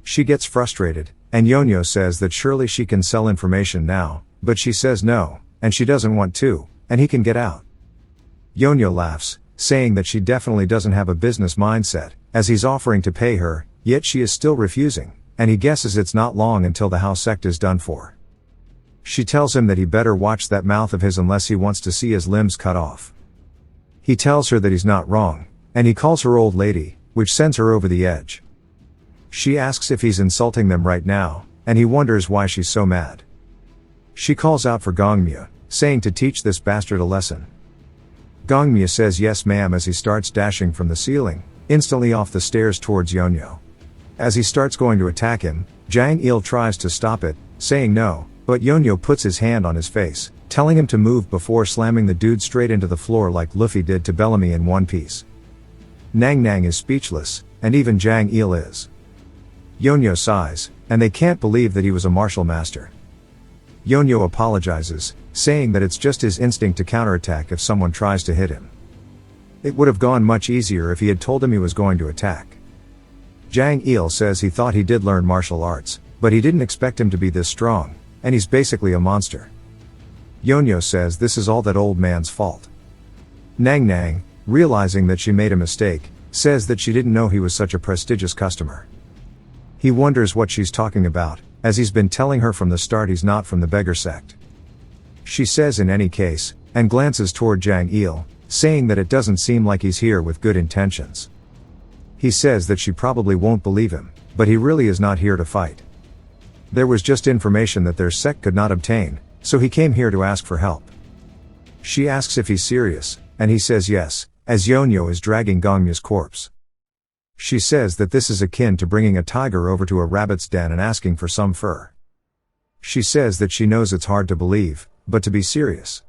She gets frustrated, and Yonyo says that surely she can sell information now, but she says no, and she doesn't want to, and he can get out. Yonyo laughs, saying that she definitely doesn't have a business mindset, as he's offering to pay her, yet she is still refusing, and he guesses it's not long until the house sect is done for. She tells him that he better watch that mouth of his unless he wants to see his limbs cut off. He tells her that he's not wrong, and he calls her old lady, which sends her over the edge. She asks if he's insulting them right now, and he wonders why she's so mad. She calls out for Gongmyo, saying to teach this bastard a lesson. Gongmyo says yes ma'am as he starts dashing from the ceiling, instantly off the stairs towards Yonyo. As he starts going to attack him, Jang Il tries to stop it, saying no, but Yonyo puts his hand on his face, telling him to move before slamming the dude straight into the floor like Luffy did to Bellamy in One Piece. Nang Nang is speechless, and even Jang Il is. Yonyo sighs, and they can't believe that he was a martial master. Yonyo apologizes, saying that it's just his instinct to counterattack if someone tries to hit him. It would have gone much easier if he had told him he was going to attack. Jang Il says he thought he did learn martial arts, but he didn't expect him to be this strong, and he's basically a monster. Yonyo says this is all that old man's fault. Nang Nang, realizing that she made a mistake, says that she didn't know he was such a prestigious customer. He wonders what she's talking about, as he's been telling her from the start he's not from the beggar sect. She says in any case, and glances toward Jang Il, saying that it doesn't seem like he's here with good intentions. He says that she probably won't believe him, but he really is not here to fight. There was just information that their sect could not obtain, so he came here to ask for help. She asks if he's serious, and he says yes, as Yonyo is dragging Gongmyo's corpse. She says that this is akin to bringing a tiger over to a rabbit's den and asking for some fur. She says that she knows it's hard to believe, but to be serious.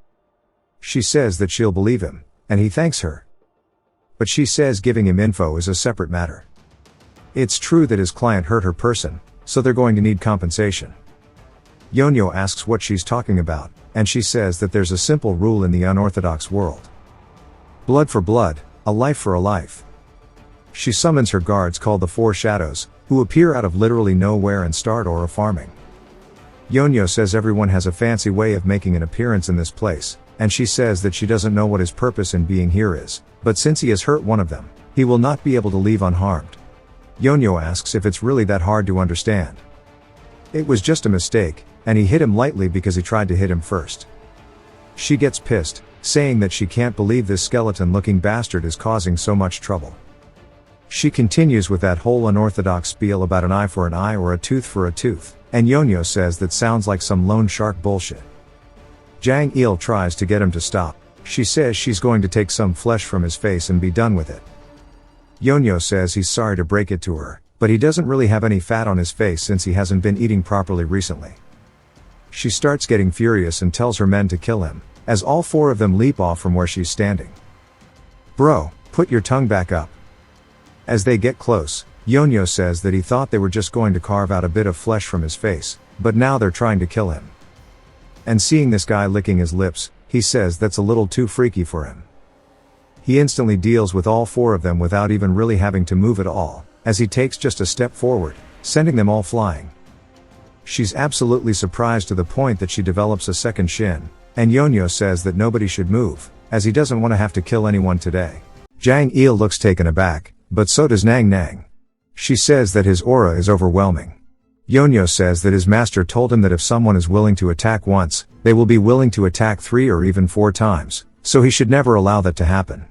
She says that she'll believe him, and he thanks her. But she says giving him info is a separate matter. It's true that his client hurt her person, so they're going to need compensation. Yonyo asks what she's talking about, and she says that there's a simple rule in the unorthodox world. Blood for blood, a life for a life. She summons her guards called the Four Shadows, who appear out of literally nowhere and start aura farming. Yonyo says everyone has a fancy way of making an appearance in this place, and she says that she doesn't know what his purpose in being here is, but since he has hurt one of them, he will not be able to leave unharmed. Yonyo asks if it's really that hard to understand. It was just a mistake, and he hit him lightly because he tried to hit him first. She gets pissed, saying that she can't believe this skeleton-looking bastard is causing so much trouble. She continues with that whole unorthodox spiel about an eye for an eye or a tooth for a tooth, and Yonyo says that sounds like some loan shark bullshit. Jang Il tries to get him to stop. She says she's going to take some flesh from his face and be done with it. Yonyo says he's sorry to break it to her, but he doesn't really have any fat on his face since he hasn't been eating properly recently. She starts getting furious and tells her men to kill him, as all four of them leap off from where she's standing. Bro, put your tongue back up. As they get close, Yonyo says that he thought they were just going to carve out a bit of flesh from his face, but now they're trying to kill him. And seeing this guy licking his lips, he says that's a little too freaky for him. He instantly deals with all four of them without even really having to move at all, as he takes just a step forward, sending them all flying. She's absolutely surprised to the point that she develops a second shin, and Yonyo says that nobody should move, as he doesn't want to have to kill anyone today. Jang Il looks taken aback, but so does Nang Nang. She says that his aura is overwhelming. Yonyo says that his master told him that if someone is willing to attack once, they will be willing to attack 3 or even 4 times, so he should never allow that to happen.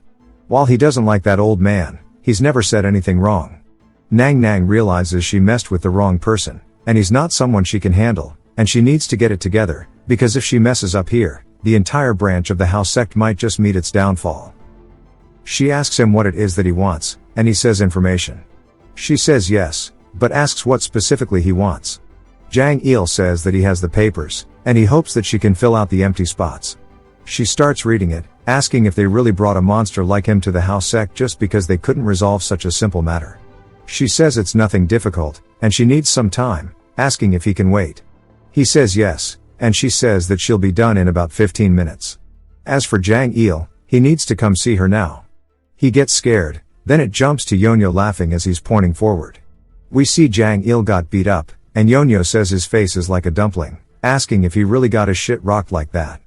While he doesn't like that old man, he's never said anything wrong. Nang Nang realizes she messed with the wrong person, and he's not someone she can handle, and she needs to get it together, because if she messes up here, the entire branch of the house sect might just meet its downfall. She asks him what it is that he wants, and he says information. She says yes, but asks what specifically he wants. Jang Il says that he has the papers, and he hopes that she can fill out the empty spots. She starts reading it, asking if they really brought a monster like him to the house sect just because they couldn't resolve such a simple matter. She says it's nothing difficult, and she needs some time, asking if he can wait. He says yes, and she says that she'll be done in about 15 minutes. As for Jang Il, he needs to come see her now. He gets scared, then it jumps to Yonyo laughing as he's pointing forward. We see Jang Il got beat up, and Yonyo says his face is like a dumpling, asking if he really got his shit rocked like that.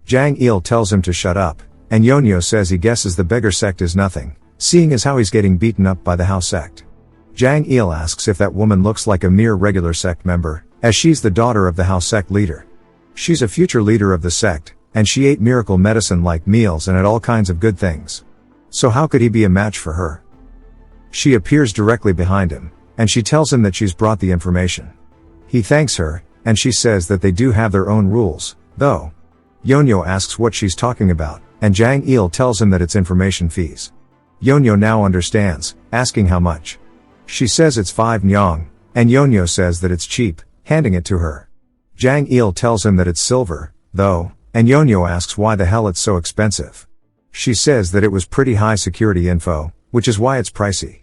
Jang Il tells him to shut up, and Yonyo says he guesses the beggar sect is nothing, seeing as how he's getting beaten up by the house sect. Jang Il asks if that woman looks like a mere regular sect member, as she's the daughter of the house sect leader. She's a future leader of the sect, and she ate miracle medicine like meals and had all kinds of good things. So how could he be a match for her? She appears directly behind him, and she tells him that she's brought the information. He thanks her, and she says that they do have their own rules, though. Yonyo asks what she's talking about, and Jang Il tells him that it's information fees. Yonyo now understands, asking how much. She says it's 5 nyong, and Yonyo says that it's cheap, handing it to her. Jang Il tells him that it's silver, though, and Yonyo asks why the hell it's so expensive. She says that it was pretty high security info, which is why it's pricey.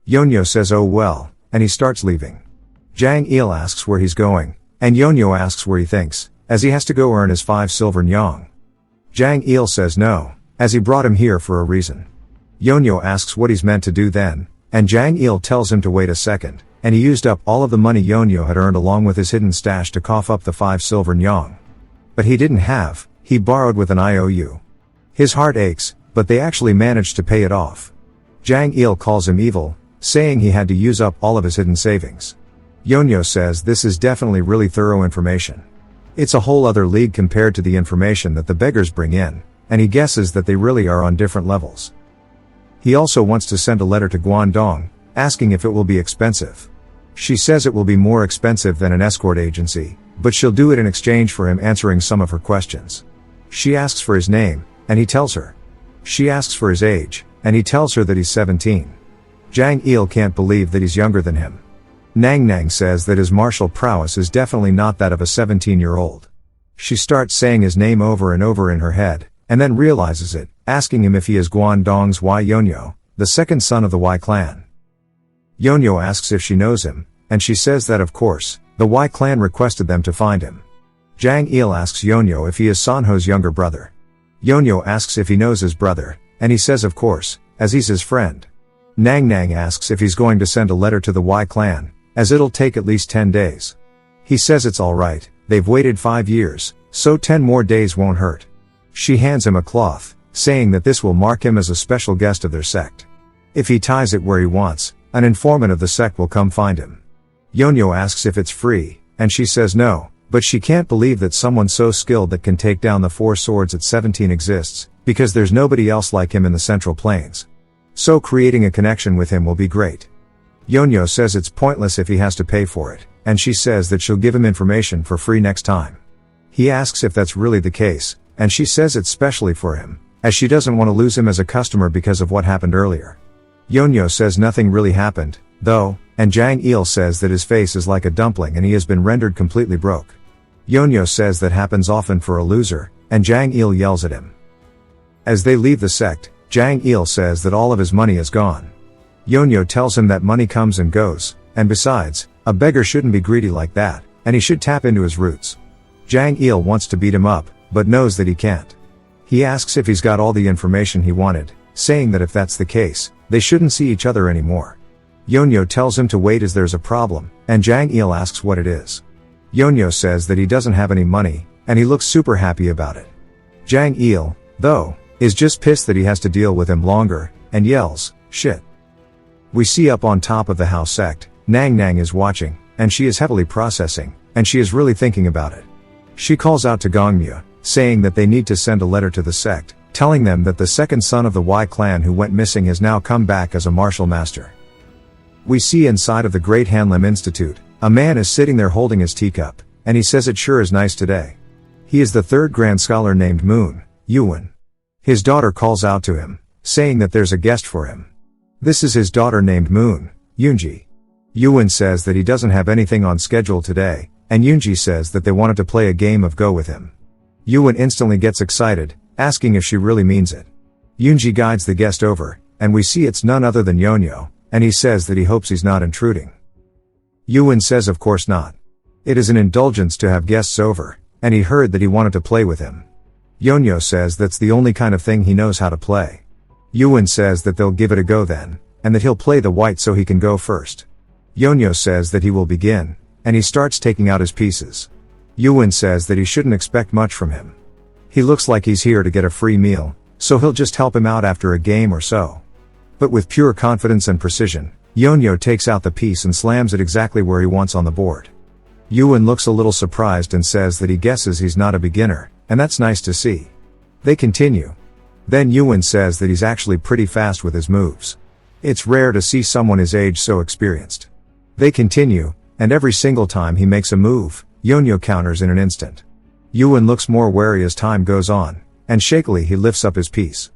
Yonyo says oh well, and he starts leaving. Jang Il asks where he's going, and Yonyo asks where he thinks, as he has to go earn his 5 silver nyong. Jang Il says no, as he brought him here for a reason. Yonyo asks what he's meant to do then, and Jang Il tells him to wait a second, and he used up all of the money Yonyo had earned along with his hidden stash to cough up the 5 silver nyong. But he didn't have, he borrowed with an IOU. His heart aches, but they actually managed to pay it off. Jang Il calls him evil, saying he had to use up all of his hidden savings. Yonyo says this is definitely really thorough information. It's a whole other league compared to the information that the beggars bring in, and he guesses that they really are on different levels. He also wants to send a letter to Guangdong, asking if it will be expensive. She says it will be more expensive than an escort agency, but she'll do it in exchange for him answering some of her questions. She asks for his name, and he tells her. She asks for his age, and he tells her that he's 17. Jang Il can't believe that he's younger than him. Nang Nang says that his martial prowess is definitely not that of a 17-year-old. She starts saying his name over and over in her head, and then realizes it, asking him if he is Guangdong's Y Yonyo, the second son of the Y clan. Yonyo asks if she knows him, and she says that of course, the Y clan requested them to find him. Jang Il asks Yonyo if he is Sanho's younger brother. Yonyo asks if he knows his brother, and he says of course, as he's his friend. Nang Nang asks if he's going to send a letter to the Y clan, as it'll take at least 10 days. He says it's alright, they've waited 5 years, so 10 more days won't hurt. She hands him a cloth, saying that this will mark him as a special guest of their sect. If he ties it where he wants, an informant of the sect will come find him. Yonyo asks if it's free, and she says no, but she can't believe that someone so skilled that can take down the 4 swords at 17 exists, because there's nobody else like him in the Central Plains. So creating a connection with him will be great. Yonyo says it's pointless if he has to pay for it, and she says that she'll give him information for free next time. He asks if that's really the case, and she says it's specially for him, as she doesn't want to lose him as a customer because of what happened earlier. Yonyo says nothing really happened, though, and Jang Il says that his face is like a dumpling and he has been rendered completely broke. Yonyo says that happens often for a loser, and Jang Il yells at him. As they leave the sect, Jang Il says that all of his money is gone. Yonyo tells him that money comes and goes, and besides, a beggar shouldn't be greedy like that, and he should tap into his roots. Jang Il wants to beat him up, but knows that he can't. He asks if he's got all the information he wanted, saying that if that's the case, they shouldn't see each other anymore. Yonyo tells him to wait as there's a problem, and Jang Il asks what it is. Yonyo says that he doesn't have any money, and he looks super happy about it. Jang Il, though, is just pissed that he has to deal with him longer, and yells, "Shit." We see up on top of the house sect, Nang Nang is watching, and she is heavily processing, and she is really thinking about it. She calls out to Gongmya, saying that they need to send a letter to the sect, telling them that the second son of the Y clan who went missing has now come back as a martial master. We see inside of the Great Hanlim Institute, a man is sitting there holding his teacup, and he says it sure is nice today. He is the third grand scholar named Moon, Yuan. His daughter calls out to him, saying that there's a guest for him. This is his daughter named Moon, Yoonji. Yuan says that he doesn't have anything on schedule today, and Yoonji says that they wanted to play a game of Go with him. Yuan instantly gets excited, asking if she really means it. Yoonji guides the guest over, and we see it's none other than Yonyo, and he says that he hopes he's not intruding. Yuan says of course not. It is an indulgence to have guests over, and he heard that he wanted to play with him. Yonyo says that's the only kind of thing he knows how to play. Yuan says that they'll give it a go then, and that he'll play the white so he can go first. Yonyo says that he will begin, and he starts taking out his pieces. Yuan says that he shouldn't expect much from him. He looks like he's here to get a free meal, so he'll just help him out after a game or so. But with pure confidence and precision, Yonyo takes out the piece and slams it exactly where he wants on the board. Yuan looks a little surprised and says that he guesses he's not a beginner, and that's nice to see. They continue. Then Yuan says that he's actually pretty fast with his moves. It's rare to see someone his age so experienced. They continue, and every single time he makes a move, Yonyo counters in an instant. Yuan looks more wary as time goes on, and shakily he lifts up his piece.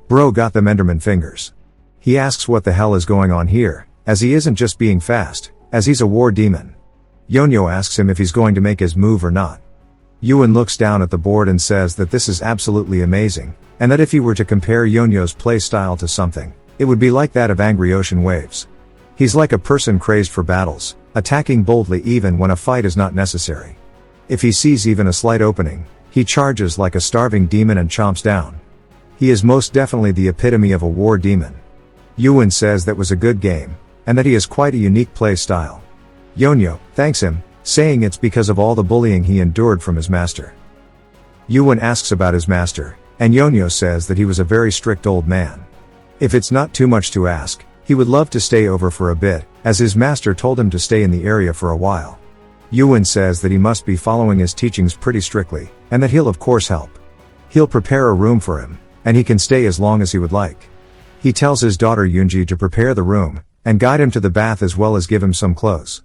Bro got them Enderman fingers. He asks what the hell is going on here, as he isn't just being fast, as he's a war demon. Yonyo asks him if he's going to make his move or not. Yuan looks down at the board and says that this is absolutely amazing, and that if he were to compare Yonyo's play style to something, it would be like that of angry ocean waves. He's like a person crazed for battles, attacking boldly even when a fight is not necessary. If he sees even a slight opening, he charges like a starving demon and chomps down. He is most definitely the epitome of a war demon. Yuan says that was a good game, and that he has quite a unique play style. Yonyo thanks him, saying it's because of all the bullying he endured from his master. Yuan asks about his master, and Yonyo says that he was a very strict old man. If it's not too much to ask, he would love to stay over for a bit, as his master told him to stay in the area for a while. Yuan says that he must be following his teachings pretty strictly, and that he'll of course help. He'll prepare a room for him, and he can stay as long as he would like. He tells his daughter Yoonji to prepare the room, and guide him to the bath as well as give him some clothes.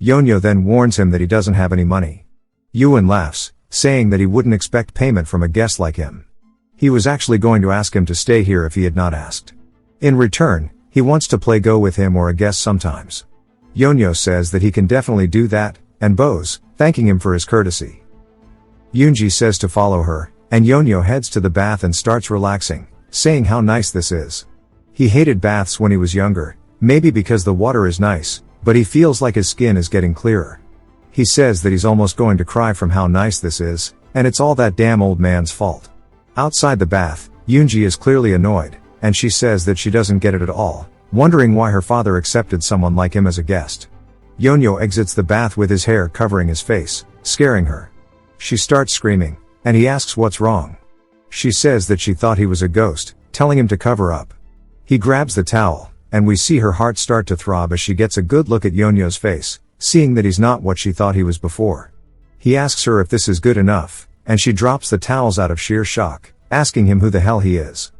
Yonyo then warns him that he doesn't have any money. Yuan laughs, saying that he wouldn't expect payment from a guest like him. He was actually going to ask him to stay here if he had not asked. In return, he wants to play Go with him or a guest sometimes. Yonyo says that he can definitely do that, and bows, thanking him for his courtesy. Yoonji says to follow her, and Yonyo heads to the bath and starts relaxing, saying how nice this is. He hated baths when he was younger, maybe because the water is nice, but he feels like his skin is getting clearer. He says that he's almost going to cry from how nice this is, and it's all that damn old man's fault. Outside the bath, Yoonji is clearly annoyed, and she says that she doesn't get it at all, wondering why her father accepted someone like him as a guest. Yonyo exits the bath with his hair covering his face, scaring her. She starts screaming, and he asks what's wrong. She says that she thought he was a ghost, telling him to cover up. He grabs the towel, and we see her heart start to throb as she gets a good look at Yonyo's face, seeing that he's not what she thought he was before. He asks her if this is good enough, and she drops the towels out of sheer shock, asking him who the hell he is.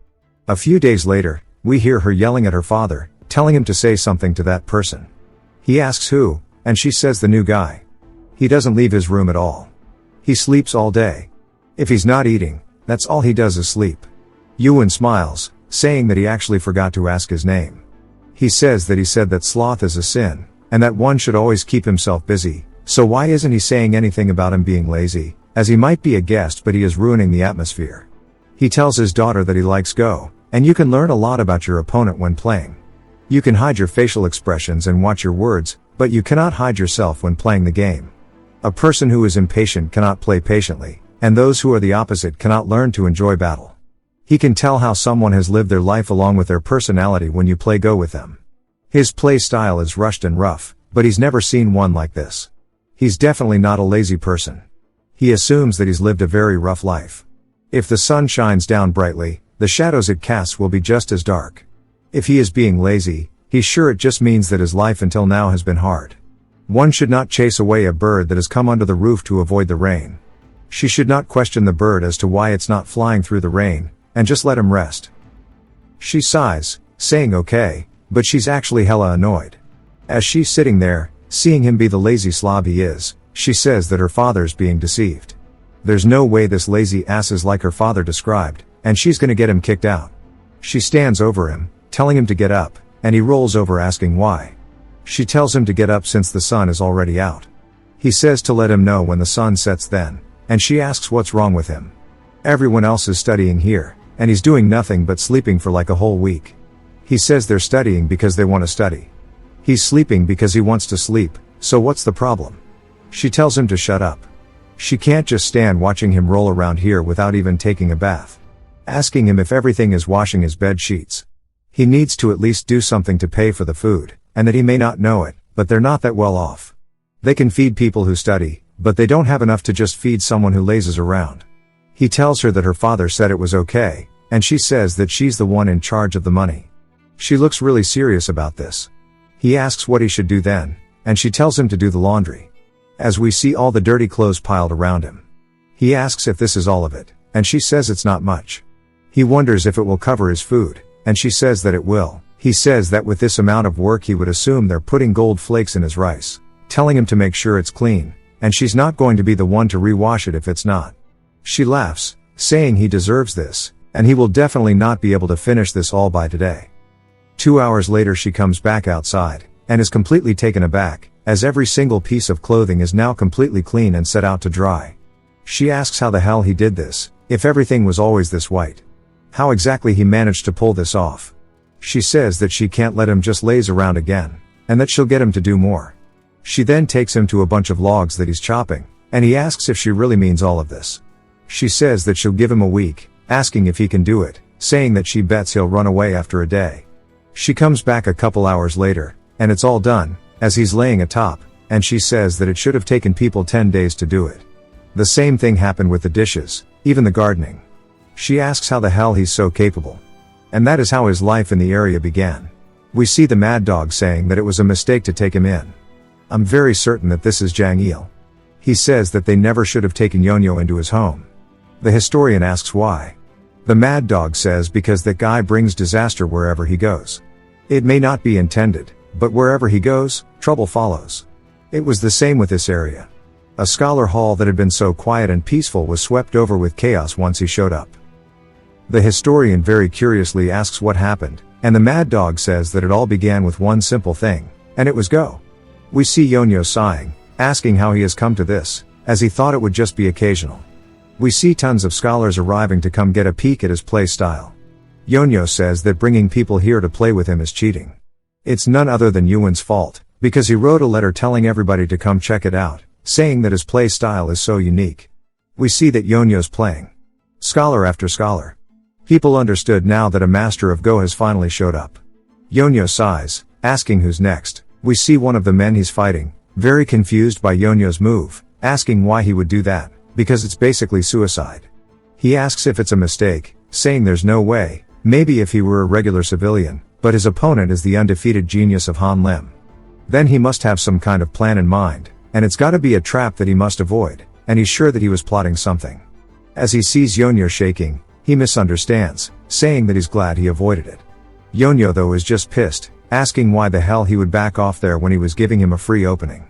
A few days later, we hear her yelling at her father, telling him to say something to that person. He asks who, and she says the new guy. He doesn't leave his room at all. He sleeps all day. If he's not eating, that's all he does is sleep. Yuan smiles, saying that he actually forgot to ask his name. He says that he said that sloth is a sin, and that one should always keep himself busy, so why isn't he saying anything about him being lazy, as he might be a guest but he is ruining the atmosphere. He tells his daughter that he likes Go, and you can learn a lot about your opponent when playing. You can hide your facial expressions and watch your words, but you cannot hide yourself when playing the game. A person who is impatient cannot play patiently, and those who are the opposite cannot learn to enjoy battle. He can tell how someone has lived their life along with their personality when you play Go with them. His play style is rushed and rough, but he's never seen one like this. He's definitely not a lazy person. He assumes that he's lived a very rough life. If the sun shines down brightly, the shadows it casts will be just as dark. If he is being lazy, he's sure it just means that his life until now has been hard. One should not chase away a bird that has come under the roof to avoid the rain. She should not question the bird as to why it's not flying through the rain, and just let him rest. She sighs, saying okay, but she's actually hella annoyed. As she's sitting there, seeing him be the lazy slob he is, she says that her father's being deceived. There's no way this lazy ass is like her father described, and she's gonna get him kicked out. She stands over him, telling him to get up, and he rolls over asking why. She tells him to get up since the sun is already out. He says to let him know when the sun sets then, and she asks what's wrong with him. Everyone else is studying here, and he's doing nothing but sleeping for like a whole week. He says they're studying because they want to study. He's sleeping because he wants to sleep, so what's the problem? She tells him to shut up. She can't just stand watching him roll around here without even taking a bath. Asking him if everything is washing his bed sheets. He needs to at least do something to pay for the food, and that he may not know it, but they're not that well off. They can feed people who study, but they don't have enough to just feed someone who lazes around. He tells her that her father said it was okay, and she says that she's the one in charge of the money. She looks really serious about this. He asks what he should do then, and she tells him to do the laundry. As we see all the dirty clothes piled around him. He asks if this is all of it, and she says it's not much. He wonders if it will cover his food, and she says that it will. He says that with this amount of work he would assume they're putting gold flakes in his rice, telling him to make sure it's clean, and she's not going to be the one to rewash it if it's not. She laughs, saying he deserves this, and he will definitely not be able to finish this all by today. 2 hours later she comes back outside, and is completely taken aback, as every single piece of clothing is now completely clean and set out to dry. She asks how the hell he did this, if everything was always this white. How exactly he managed to pull this off. She says that she can't let him just laze around again, and that she'll get him to do more. She then takes him to a bunch of logs that he's chopping, and he asks if she really means all of this. She says that she'll give him a week, asking if he can do it, saying that she bets he'll run away after a day. She comes back a couple hours later, and it's all done, as he's laying atop, and she says that it should have taken people 10 days to do it. The same thing happened with the dishes, even the gardening. She asks how the hell he's so capable. And that is how his life in the area began. We see the mad dog saying that it was a mistake to take him in. I'm very certain that this is Jang Il. He says that they never should have taken Yonyo into his home. The historian asks why. The mad dog says because that guy brings disaster wherever he goes. It may not be intended, but wherever he goes, trouble follows. It was the same with this area. A scholar hall that had been so quiet and peaceful was swept over with chaos once he showed up. The historian very curiously asks what happened, and the mad dog says that it all began with one simple thing, and it was go. We see Yonyo sighing, asking how he has come to this, as he thought it would just be occasional. We see tons of scholars arriving to come get a peek at his play style. Yonyo says that bringing people here to play with him is cheating. It's none other than Yuan's fault, because he wrote a letter telling everybody to come check it out, saying that his play style is so unique. We see that Yonyo's playing. Scholar after scholar. People understood now that a master of Go has finally showed up. Yonyo sighs, asking who's next. We see one of the men he's fighting, very confused by Yonyo's move, asking why he would do that, because it's basically suicide. He asks if it's a mistake, saying there's no way, maybe if he were a regular civilian, but his opponent is the undefeated genius of Han Lim. Then he must have some kind of plan in mind, and it's gotta be a trap that he must avoid, and he's sure that he was plotting something. As he sees Yonyo shaking, he misunderstands, saying that he's glad he avoided it. Yonyo though is just pissed, asking why the hell he would back off there when he was giving him a free opening.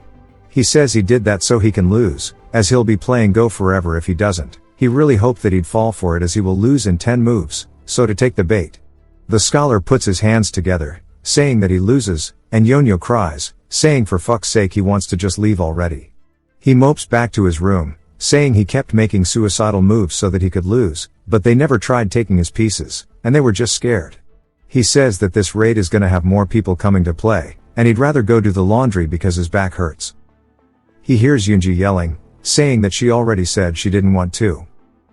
He says he did that so he can lose, as he'll be playing Go forever if he doesn't. He really hoped that he'd fall for it as he will lose in 10 moves, so to take the bait. The scholar puts his hands together, saying that he loses, and Yonyo cries, saying for fuck's sake he wants to just leave already. He mopes back to his room, saying he kept making suicidal moves so that he could lose, but they never tried taking his pieces, and they were just scared. He says that this raid is gonna have more people coming to play, and he'd rather go do the laundry because his back hurts. He hears Yoonji yelling, saying that she already said she didn't want to.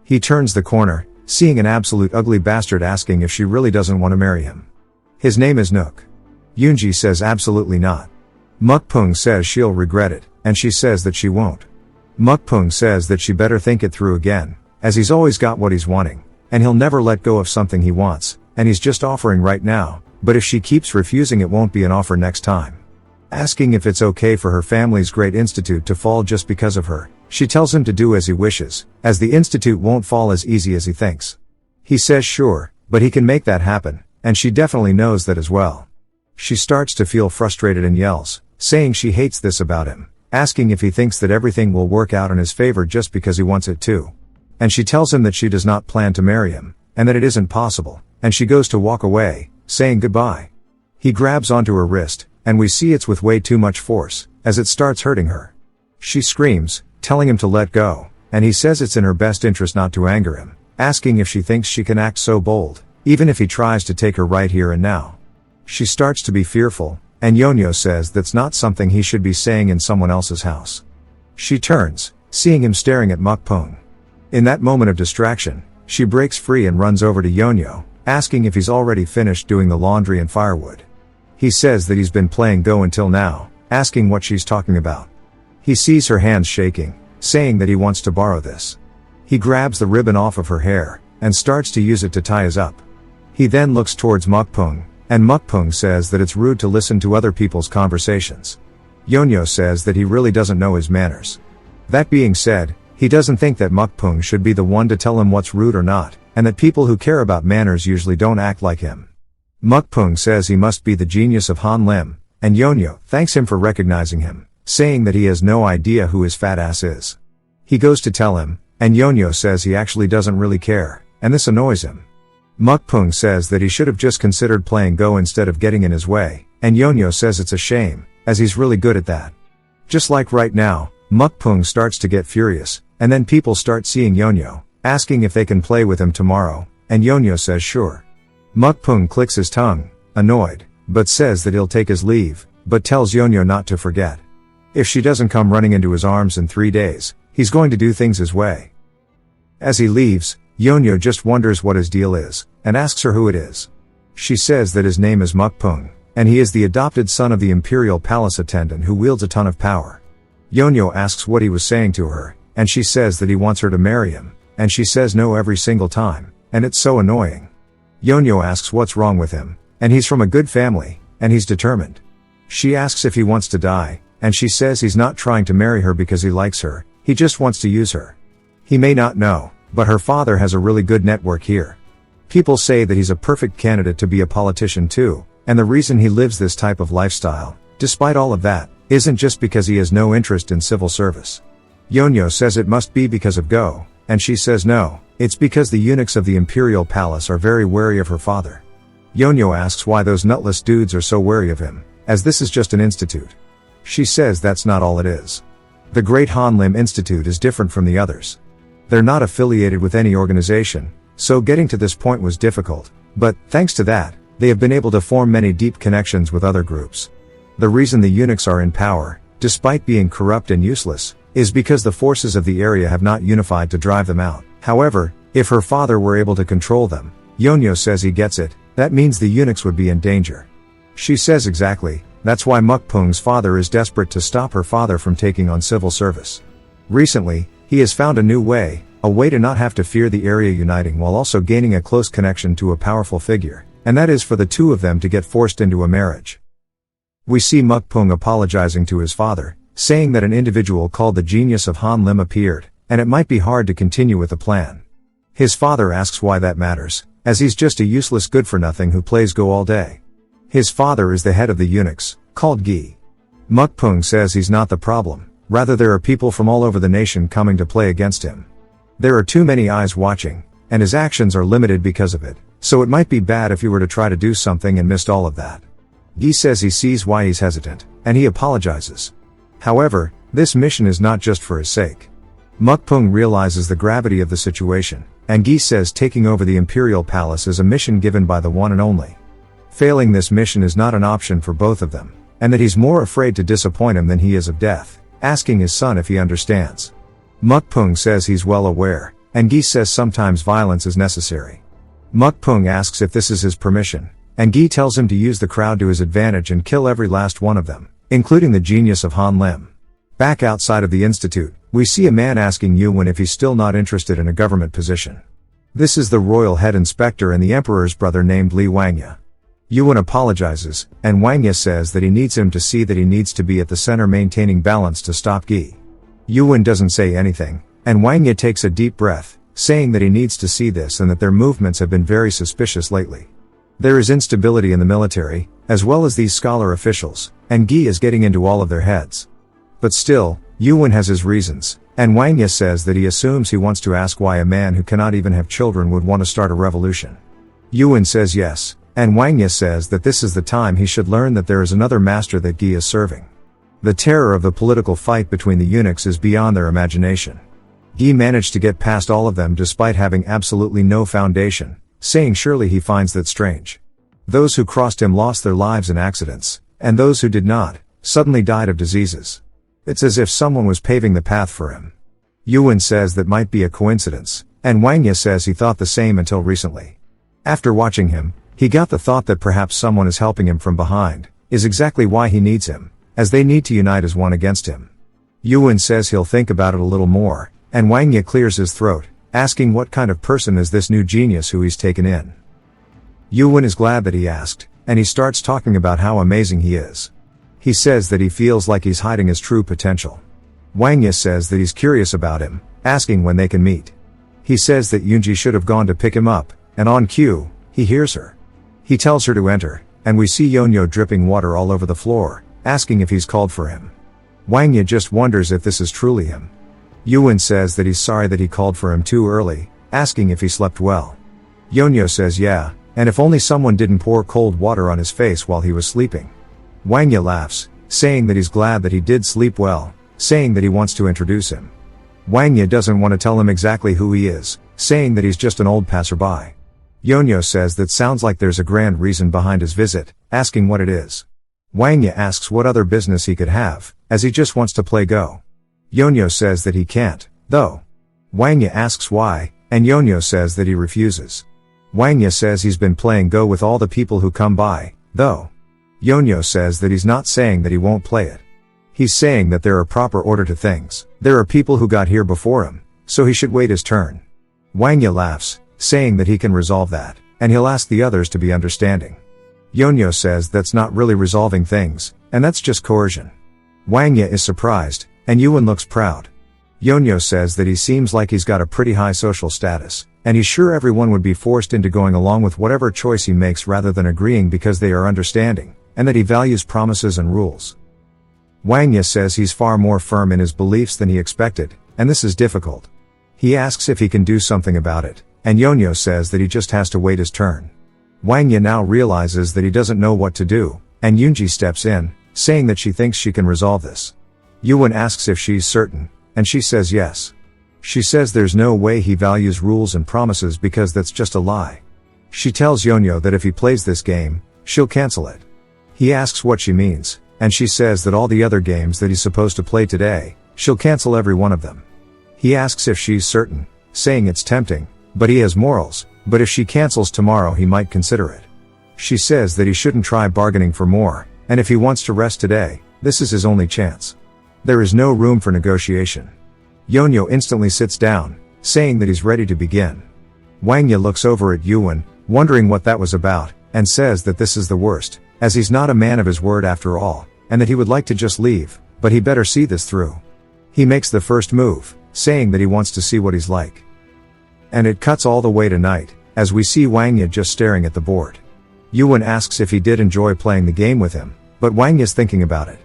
He turns the corner, seeing an absolute ugly bastard asking if she really doesn't want to marry him. His name is Nook. Yoonji says absolutely not. Mukpung says she'll regret it, and she says that she won't. Mukpung says that she better think it through again, as he's always got what he's wanting, and he'll never let go of something he wants, and he's just offering right now, but if she keeps refusing it won't be an offer next time. Asking if it's okay for her family's great institute to fall just because of her, she tells him to do as he wishes, as the institute won't fall as easy as he thinks. He says sure, but he can make that happen, and she definitely knows that as well. She starts to feel frustrated and yells, saying she hates this about him, asking if he thinks that everything will work out in his favor just because he wants it to. And she tells him that she does not plan to marry him, and that it isn't possible, and she goes to walk away, saying goodbye. He grabs onto her wrist, and we see it's with way too much force, as it starts hurting her. She screams, telling him to let go, and he says it's in her best interest not to anger him, asking if she thinks she can act so bold, even if he tries to take her right here and now. She starts to be fearful, and Yonyo says that's not something he should be saying in someone else's house. She turns, seeing him staring at Mukpung. In that moment of distraction, she breaks free and runs over to Yonyo, asking if he's already finished doing the laundry and firewood. He says that he's been playing Go until now, asking what she's talking about. He sees her hands shaking, saying that he wants to borrow this. He grabs the ribbon off of her hair, and starts to use it to tie us up. He then looks towards Mukpung, and Mukpung says that it's rude to listen to other people's conversations. Yonyo says that he really doesn't know his manners. That being said, he doesn't think that Mukpung should be the one to tell him what's rude or not, and that people who care about manners usually don't act like him. Mukpung says he must be the genius of Han Lim, and Yonyo thanks him for recognizing him, saying that he has no idea who his fat ass is. He goes to tell him, and Yonyo says he actually doesn't really care, and this annoys him. Mukpung says that he should have just considered playing Go instead of getting in his way, and Yonyo says it's a shame, as he's really good at that. Just like right now, Mukpung starts to get furious, and then people start seeing Yonyo, asking if they can play with him tomorrow, and Yonyo says sure. Mukpung clicks his tongue, annoyed, but says that he'll take his leave, but tells Yonyo not to forget. If she doesn't come running into his arms in 3 days, he's going to do things his way. As he leaves, Yonyo just wonders what his deal is, and asks her who it is. She says that his name is Mukpung, and he is the adopted son of the imperial palace attendant who wields a ton of power. Yonyo asks what he was saying to her, and she says that he wants her to marry him, and she says no every single time, and it's so annoying. Yonyo asks what's wrong with him, and he's from a good family, and he's determined. She asks if he wants to die, and she says he's not trying to marry her because he likes her, he just wants to use her. He may not know, but her father has a really good network here. People say that he's a perfect candidate to be a politician too, and the reason he lives this type of lifestyle, despite all of that, isn't just because he has no interest in civil service. Yonyo says it must be because of Go, and she says no, it's because the eunuchs of the imperial palace are very wary of her father. Yonyo asks why those nutless dudes are so wary of him, as this is just an institute. She says that's not all it is. The Great Han Lim Institute is different from the others. They're not affiliated with any organization, so getting to this point was difficult, but, thanks to that, they have been able to form many deep connections with other groups. The reason the eunuchs are in power, despite being corrupt and useless, is because the forces of the area have not unified to drive them out. However, if her father were able to control them, Yonyo says he gets it, that means the eunuchs would be in danger. She says exactly, that's why Mukpung's father is desperate to stop her father from taking on civil service. Recently, he has found a new way, a way to not have to fear the area uniting while also gaining a close connection to a powerful figure, and that is for the two of them to get forced into a marriage. We see Mukpung apologizing to his father, saying that an individual called the genius of Han Lim appeared, and it might be hard to continue with the plan. His father asks why that matters, as he's just a useless good-for-nothing who plays Go all day. His father is the head of the eunuchs, called Gi. Mukpung says he's not the problem, rather there are people from all over the nation coming to play against him. There are too many eyes watching, and his actions are limited because of it, so it might be bad if he were to try to do something and missed all of that. Gi says he sees why he's hesitant, and he apologizes. However, this mission is not just for his sake. Mukpung realizes the gravity of the situation, and Gi says taking over the imperial palace is a mission given by the one and only. Failing this mission is not an option for both of them, and that he's more afraid to disappoint him than he is of death, asking his son if he understands. Mukpung says he's well aware, and Gi says sometimes violence is necessary. Mukpung asks if this is his permission, and Gi tells him to use the crowd to his advantage and kill every last one of them, including the genius of Han Lim. Back outside of the institute, we see a man asking Yuwen if he's still not interested in a government position. This is the royal head inspector and the emperor's brother named Li Wangya. Yuwen apologizes, and Wangya says that he needs him to see that he needs to be at the center maintaining balance to stop Gi. Yuwen doesn't say anything, and Wangya takes a deep breath, saying that he needs to see this and that their movements have been very suspicious lately. There is instability in the military, as well as these scholar officials, and Gi is getting into all of their heads. But still, Yuwen has his reasons, and Manhwa says that he assumes he wants to ask why a man who cannot even have children would want to start a revolution. Yuwen says yes, and Manhwa says that this is the time he should learn that there is another master that Gi is serving. The terror of the political fight between the eunuchs is beyond their imagination. Gi managed to get past all of them despite having absolutely no foundation, saying surely he finds that strange. Those who crossed him lost their lives in accidents, and those who did not, suddenly died of diseases. It's as if someone was paving the path for him. Yuwen says that might be a coincidence, and Manhwa says he thought the same until recently. After watching him, he got the thought that perhaps someone is helping him from behind, is exactly why he needs him, as they need to unite as one against him. Yuwen says he'll think about it a little more, and Manhwa clears his throat, asking what kind of person is this new genius who he's taken in. Yuwen is glad that he asked, and he starts talking about how amazing he is. He says that he feels like he's hiding his true potential. Manhwa says that he's curious about him, asking when they can meet. He says that Yunji should have gone to pick him up, and on cue, he hears her. He tells her to enter, and we see Yonyo dripping water all over the floor, asking if he's called for him. Manhwa just wonders if this is truly him. Yuwen says that he's sorry that he called for him too early, asking if he slept well. Yonyo says yeah, and if only someone didn't pour cold water on his face while he was sleeping. Manhwa laughs, saying that he's glad that he did sleep well, saying that he wants to introduce him. Manhwa doesn't want to tell him exactly who he is, saying that he's just an old passerby. Yonyo says that sounds like there's a grand reason behind his visit, asking what it is. Manhwa asks what other business he could have, as he just wants to play Go. Yonyo says that he can't, though. Manhwa asks why, and Yonyo says that he refuses. Manhwa says he's been playing Go with all the people who come by, though. Yonyo says that he's not saying that he won't play it. He's saying that there are proper order to things. There are people who got here before him, so he should wait his turn. Manhwa laughs, saying that he can resolve that, and he'll ask the others to be understanding. Yonyo says that's not really resolving things, and that's just coercion. Manhwa is surprised, and Yuwen looks proud. Yonyo says that he seems like he's got a pretty high social status, and he's sure everyone would be forced into going along with whatever choice he makes rather than agreeing because they are understanding, and that he values promises and rules. Manhwa says he's far more firm in his beliefs than he expected, and this is difficult. He asks if he can do something about it, and Yonyo says that he just has to wait his turn. Manhwa now realizes that he doesn't know what to do, and Yunji steps in, saying that she thinks she can resolve this. Yuwen asks if she's certain, and she says yes. She says there's no way he values rules and promises because that's just a lie. She tells Yonyo that if he plays this game, she'll cancel it. He asks what she means, and she says that all the other games that he's supposed to play today, she'll cancel every one of them. He asks if she's certain, saying it's tempting, but he has morals, but if she cancels tomorrow he might consider it. She says that he shouldn't try bargaining for more, and if he wants to rest today, this is his only chance. There is no room for negotiation. Yonyo instantly sits down, saying that he's ready to begin. Manhwa looks over at Yuwen, wondering what that was about, and says that this is the worst, as he's not a man of his word after all, and that he would like to just leave, but he better see this through. He makes the first move, saying that he wants to see what he's like. And it cuts all the way to night, as we see Manhwa just staring at the board. Yuwen asks if he did enjoy playing the game with him, but Manhwa's thinking about it.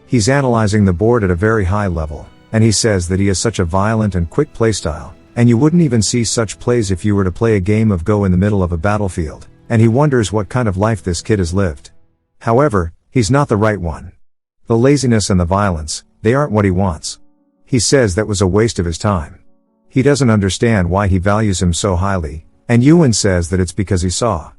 He's analyzing the board at a very high level, and he says that he has such a violent and quick playstyle, and you wouldn't even see such plays if you were to play a game of Go in the middle of a battlefield, and he wonders what kind of life this kid has lived. However, he's not the right one. The laziness and the violence, they aren't what he wants. He says that was a waste of his time. He doesn't understand why he values him so highly, and Yuwen says that it's because he saw.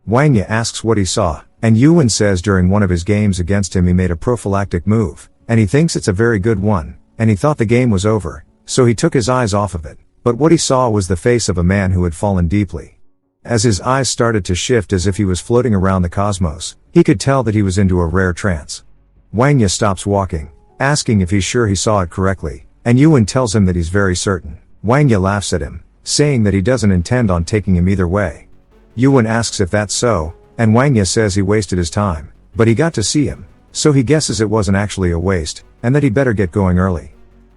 Manhwa asks what he saw, and Yuwen says during one of his games against him he made a prophylactic move, and he thinks it's a very good one, and he thought the game was over, so he took his eyes off of it, but what he saw was the face of a man who had fallen deeply. As his eyes started to shift as if he was floating around the cosmos, he could tell that he was into a rare trance. Manhwa stops walking, asking if he's sure he saw it correctly, and Yuwen tells him that he's very certain. Manhwa laughs at him, saying that he doesn't intend on taking him either way. Yuwen asks if that's so, and Manhwa says he wasted his time, but he got to see him, so he guesses it wasn't actually a waste, and that he better get going early.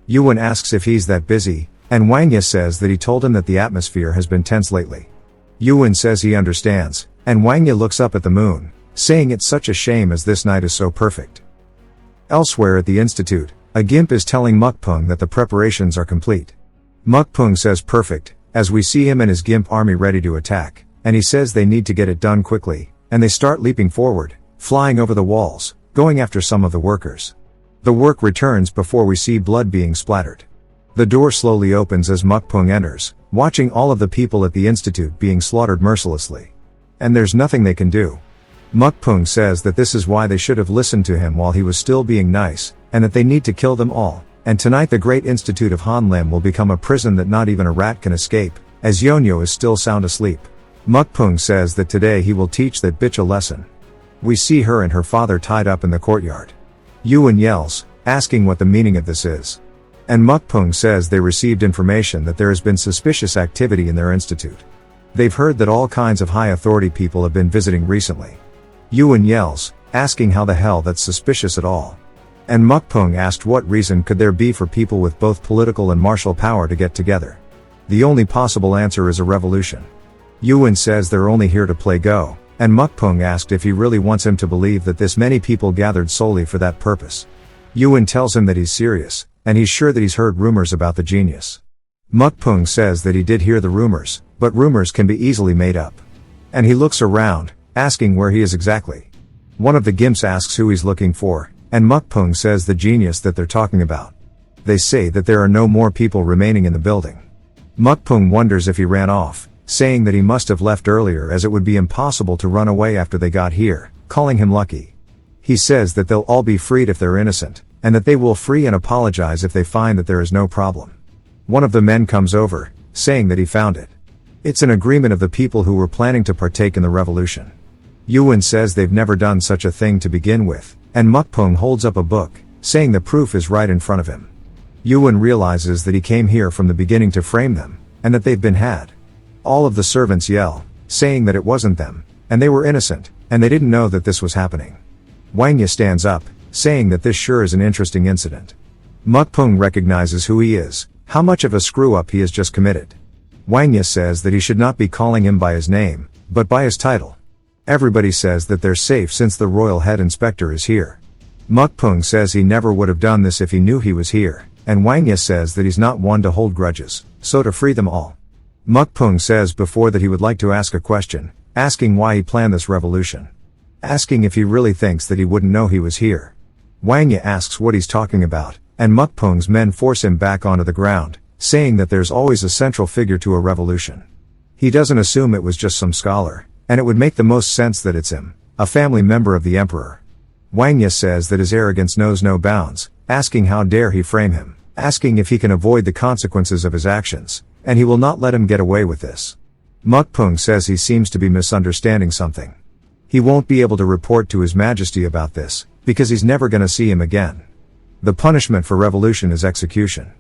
Yuwen asks if he's that busy, and Manhwa says that he told him that the atmosphere has been tense lately. Yuwen says he understands, and Manhwa looks up at the moon, saying it's such a shame as this night is so perfect. Elsewhere at the institute, A gimp is telling Mukpung that the preparations are complete. Mukpung says perfect, as we see him and his gimp army ready to attack, and he says they need to get it done quickly, and they start leaping forward, flying over the walls, going after some of the workers. The work returns before we see blood being splattered. The door slowly opens as Mukpung enters, watching all of the people at the institute being slaughtered mercilessly. And there's nothing they can do. Mukpung says that this is why they should have listened to him while he was still being nice, and that they need to kill them all, and tonight the great institute of Hanlim will become a prison that not even a rat can escape, as Yonyo is still sound asleep. Mukpung says that today he will teach that bitch a lesson. We see her and her father tied up in the courtyard. Yuan yells, asking what the meaning of this is. And Mukpung says they received information that there has been suspicious activity in their institute. They've heard that all kinds of high authority people have been visiting recently. Yuan yells, asking how the hell that's suspicious at all. And Mukpung asked what reason could there be for people with both political and martial power to get together. The only possible answer is a revolution. Yuan says they're only here to play Go, and Mukpung asked if he really wants him to believe that this many people gathered solely for that purpose. Yuan tells him that he's serious, and he's sure that he's heard rumors about the genius. Mukpung says that he did hear the rumors, but rumors can be easily made up. And he looks around, asking where he is exactly. One of the gimps asks who he's looking for, and Mukpung says the genius that they're talking about. They say that there are no more people remaining in the building. Mukpung wonders if he ran off, saying that he must have left earlier as it would be impossible to run away after they got here, calling him lucky. He says that they'll all be freed if they're innocent, and that they will free and apologize if they find that there is no problem. One of the men comes over, saying that he found it. It's an agreement of the people who were planning to partake in the revolution. Yuan says they've never done such a thing to begin with, and Mukpung holds up a book, saying the proof is right in front of him. Yuan realizes that he came here from the beginning to frame them, and that they've been had. All of the servants yell, saying that it wasn't them, and they were innocent, and they didn't know that this was happening. Wangya stands up, saying that this sure is an interesting incident. Mukpung recognizes who he is, how much of a screw-up he has just committed. Wangya says that he should not be calling him by his name, but by his title. Everybody says that they're safe since the royal head inspector is here. Mukpung says he never would have done this if he knew he was here, and Wangya says that he's not one to hold grudges, so to free them all. Mukpung says before that he would like to ask a question, asking why he planned this revolution. Asking if he really thinks that he wouldn't know he was here. Wangya asks what he's talking about, and Mukpung's men force him back onto the ground, saying that there's always a central figure to a revolution. He doesn't assume it was just some scholar, and it would make the most sense that it's him, a family member of the emperor. Wangya says that his arrogance knows no bounds, asking how dare he frame him, asking if he can avoid the consequences of his actions, and he will not let him get away with this. Mukpung says he seems to be misunderstanding something. He won't be able to report to His Majesty about this, because he's never gonna see him again. The punishment for revolution is execution.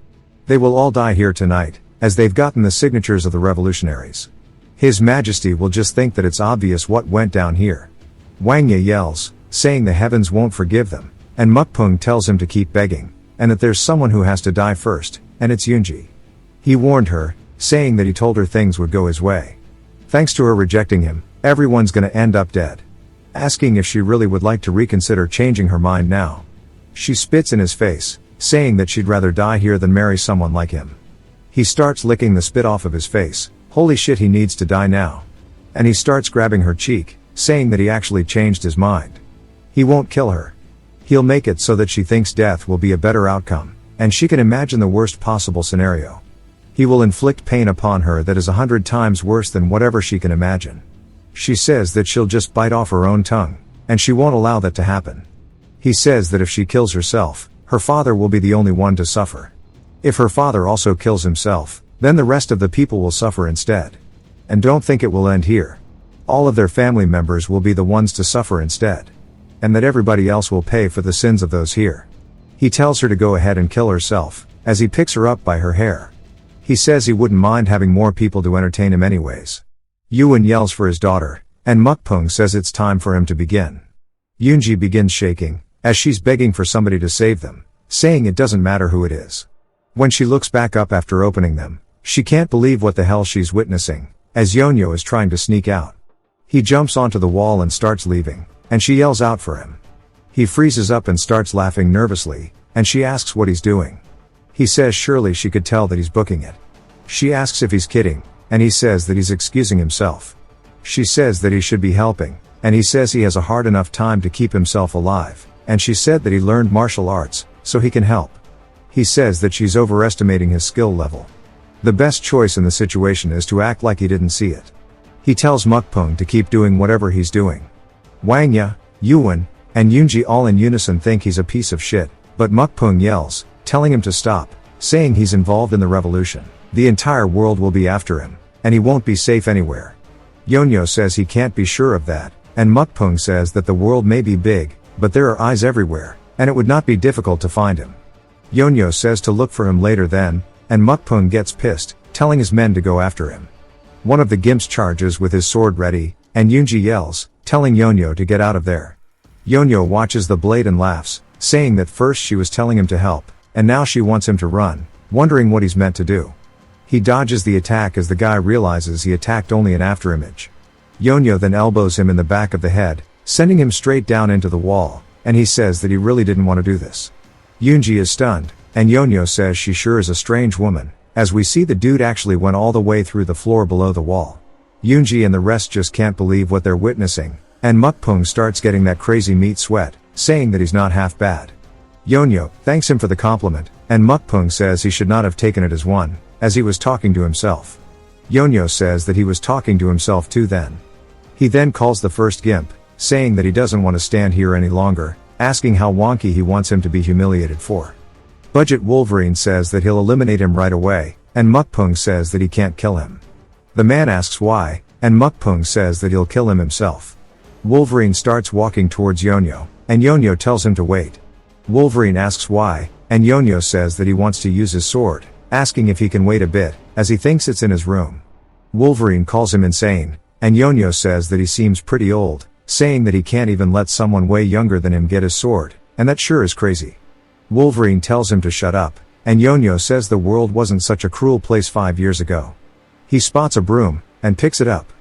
They will all die here tonight, as they've gotten the signatures of the revolutionaries. His Majesty will just think that it's obvious what went down here. Wangya yells, saying the heavens won't forgive them, and Mukpung tells him to keep begging, and that there's someone who has to die first, and it's Yunji. He warned her, saying that he told her things would go his way. Thanks to her rejecting him, everyone's gonna end up dead. Asking if she really would like to reconsider changing her mind now. She spits in his face, saying that she'd rather die here than marry someone like him. He starts licking the spit off of his face. Holy shit, he needs to die now. And he starts grabbing her cheek, saying that he actually changed his mind. He won't kill her. He'll make it so that she thinks death will be a better outcome, and she can imagine the worst possible scenario. He will inflict pain upon her that is 100 times worse than whatever she can imagine. She says that she'll just bite off her own tongue, and she won't allow that to happen. He says that if she kills herself, her father will be the only one to suffer. If her father also kills himself, then the rest of the people will suffer instead. And don't think it will end here. All of their family members will be the ones to suffer instead. And that everybody else will pay for the sins of those here. He tells her to go ahead and kill herself, as he picks her up by her hair. He says he wouldn't mind having more people to entertain him anyways. Yuan yells for his daughter, and Mukpung says it's time for him to begin. Yunji begins shaking, as she's begging for somebody to save them, saying it doesn't matter who it is. When she looks back up after opening them, she can't believe what the hell she's witnessing, as Yonyo is trying to sneak out. He jumps onto the wall and starts leaving, and she yells out for him. He freezes up and starts laughing nervously, and she asks what he's doing. He says surely she could tell that he's booking it. She asks if he's kidding, and he says that he's excusing himself. She says that he should be helping, and he says he has a hard enough time to keep himself alive, and she said that he learned martial arts, so he can help. He says that she's overestimating his skill level. The best choice in the situation is to act like he didn't see it. He tells Mukpung to keep doing whatever he's doing. Wangya, Yuan, and Yunji all in unison think he's a piece of shit, but Mukpung yells, telling him to stop, saying he's involved in the revolution. The entire world will be after him, and he won't be safe anywhere. Yonyo says he can't be sure of that, and Mukpung says that the world may be big, but there are eyes everywhere, and it would not be difficult to find him. Yonyo says to look for him later then, and Mukpung gets pissed, telling his men to go after him. One of the gimps charges with his sword ready, and Yunji yells, telling Yonyo to get out of there. Yonyo watches the blade and laughs, saying that first she was telling him to help, and now she wants him to run, wondering what he's meant to do. He dodges the attack as the guy realizes he attacked only an afterimage. Yonyo then elbows him in the back of the head, sending him straight down into the wall, and he says that he really didn't want to do this. Yunji is stunned, and Yonyo says she sure is a strange woman, as we see the dude actually went all the way through the floor below the wall. Yunji and the rest just can't believe what they're witnessing, and Mukpung starts getting that crazy meat sweat, saying that he's not half bad. Yonyo thanks him for the compliment, and Mukpung says he should not have taken it as one, as he was talking to himself. Yonyo says that he was talking to himself too then. He then calls the first gimp, saying that he doesn't want to stand here any longer, asking how wonky he wants him to be humiliated for. Budget Wolverine says that he'll eliminate him right away, and Mukpung says that he can't kill him. The man asks why, and Mukpung says that he'll kill him himself. Wolverine starts walking towards Yonyo, and Yonyo tells him to wait. Wolverine asks why, and Yonyo says that he wants to use his sword, asking if he can wait a bit, as he thinks it's in his room. Wolverine calls him insane, and Yonyo says that he seems pretty old, saying that he can't even let someone way younger than him get his sword, and that sure is crazy. Wolverine tells him to shut up, and Yonyo says the world wasn't such a cruel place 5 years ago. He spots a broom, and picks it up.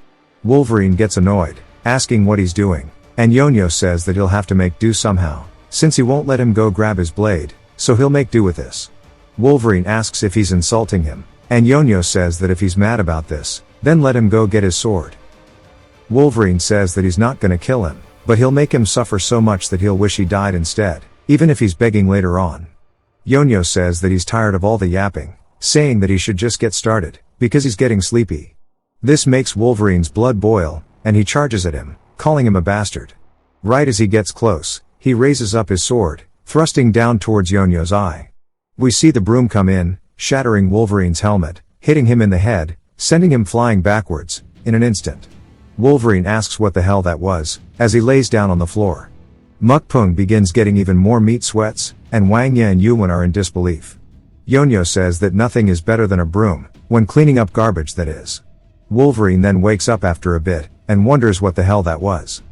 Wolverine gets annoyed, asking what he's doing, and Yonyo says that he'll have to make do somehow, since he won't let him go grab his blade, so he'll make do with this. Wolverine asks if he's insulting him, and Yonyo says that if he's mad about this, then let him go get his sword. Wolverine says that he's not gonna kill him, but he'll make him suffer so much that he'll wish he died instead, even if he's begging later on. Yonyo says that he's tired of all the yapping, saying that he should just get started, because he's getting sleepy. This makes Wolverine's blood boil, and he charges at him, calling him a bastard. Right as he gets close, he raises up his sword, thrusting down towards Yonyo's eye. We see the broom come in, shattering Wolverine's helmet, hitting him in the head, sending him flying backwards, in an instant. Wolverine asks what the hell that was, as he lays down on the floor. Mukpung begins getting even more meat sweats, and Wangya and Yuan are in disbelief. Yonyo says that nothing is better than a broom, when cleaning up garbage that is. Wolverine then wakes up after a bit, and wonders what the hell that was.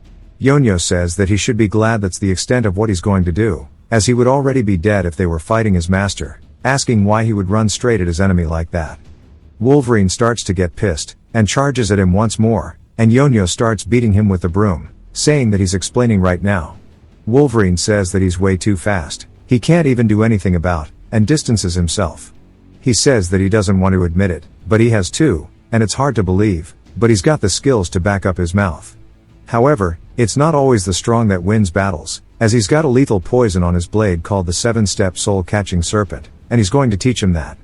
Yonyo says that he should be glad that's the extent of what he's going to do, as he would already be dead if they were fighting his master, asking why he would run straight at his enemy like that. Wolverine starts to get pissed, and charges at him once more, and Yonyo starts beating him with the broom, saying that he's explaining right now. Wolverine says that he's way too fast, he can't even do anything about, and distances himself. He says that he doesn't want to admit it, but he has to, and it's hard to believe, but he's got the skills to back up his mouth. However, it's not always the strong that wins battles, as he's got a lethal poison on his blade called the 7-step soul-catching serpent, and he's going to teach him that.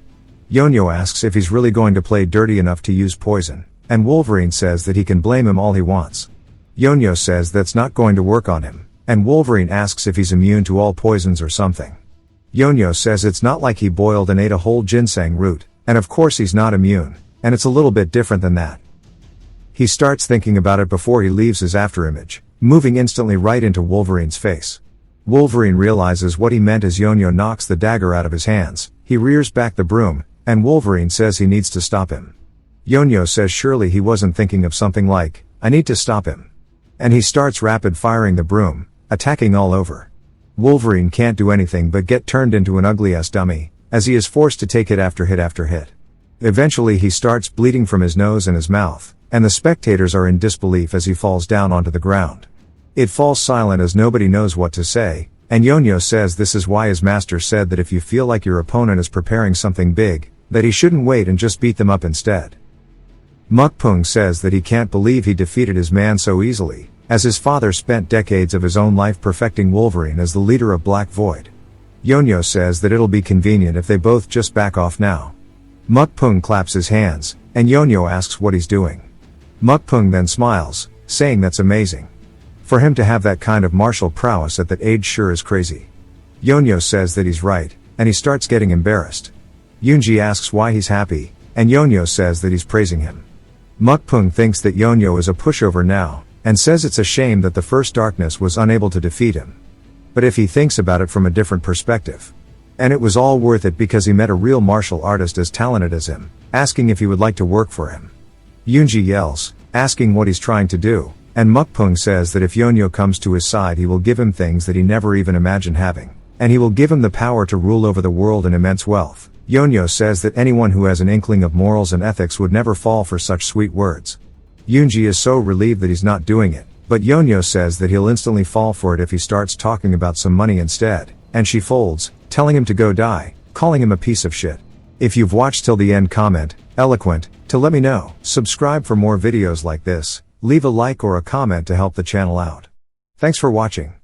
Yonyo asks if he's really going to play dirty enough to use poison, and Wolverine says that he can blame him all he wants. Yonyo says that's not going to work on him, and Wolverine asks if he's immune to all poisons or something. Yonyo says it's not like he boiled and ate a whole ginseng root, and of course he's not immune, and it's a little bit different than that. He starts thinking about it before he leaves his afterimage, moving instantly right into Wolverine's face. Wolverine realizes what he meant as Yonyo knocks the dagger out of his hands, he rears back the broom, and Wolverine says he needs to stop him. Yonyo says surely he wasn't thinking of something like, I need to stop him. And he starts rapid firing the broom, attacking all over. Wolverine can't do anything but get turned into an ugly-ass dummy, as he is forced to take hit after hit after hit. Eventually he starts bleeding from his nose and his mouth, and the spectators are in disbelief as he falls down onto the ground. It falls silent as nobody knows what to say, And Yonyo says this is why his master said that if you feel like your opponent is preparing something big, that he shouldn't wait and just beat them up instead. Mukpung says that he can't believe he defeated his man so easily, as his father spent decades of his own life perfecting Wolverine as the leader of Black Void. Yonyo says that it'll be convenient if they both just back off now. Mukpung claps his hands, and Yonyo asks what he's doing. Mukpung then smiles, saying that's amazing. For him to have that kind of martial prowess at that age sure is crazy. Yonyo says that he's right, and he starts getting embarrassed. Yoonji asks why he's happy, and Yonyo says that he's praising him. Mukpung thinks that Yonyo is a pushover now, and says it's a shame that the first darkness was unable to defeat him. But if he thinks about it from a different perspective, and it was all worth it because he met a real martial artist as talented as him, asking if he would like to work for him. Yoonji yells, asking what he's trying to do, and Mukpung says that if Yonyo comes to his side he will give him things that he never even imagined having, and he will give him the power to rule over the world in immense wealth. Yonyo says that anyone who has an inkling of morals and ethics would never fall for such sweet words. Yoonji is so relieved that he's not doing it, but Yonyo says that he'll instantly fall for it if he starts talking about some money instead, and she folds, telling him to go die, calling him a piece of shit. If you've watched till the end, comment, eloquent, to let me know. Subscribe for more videos like this, leave a like or a comment to help the channel out. Thanks for watching.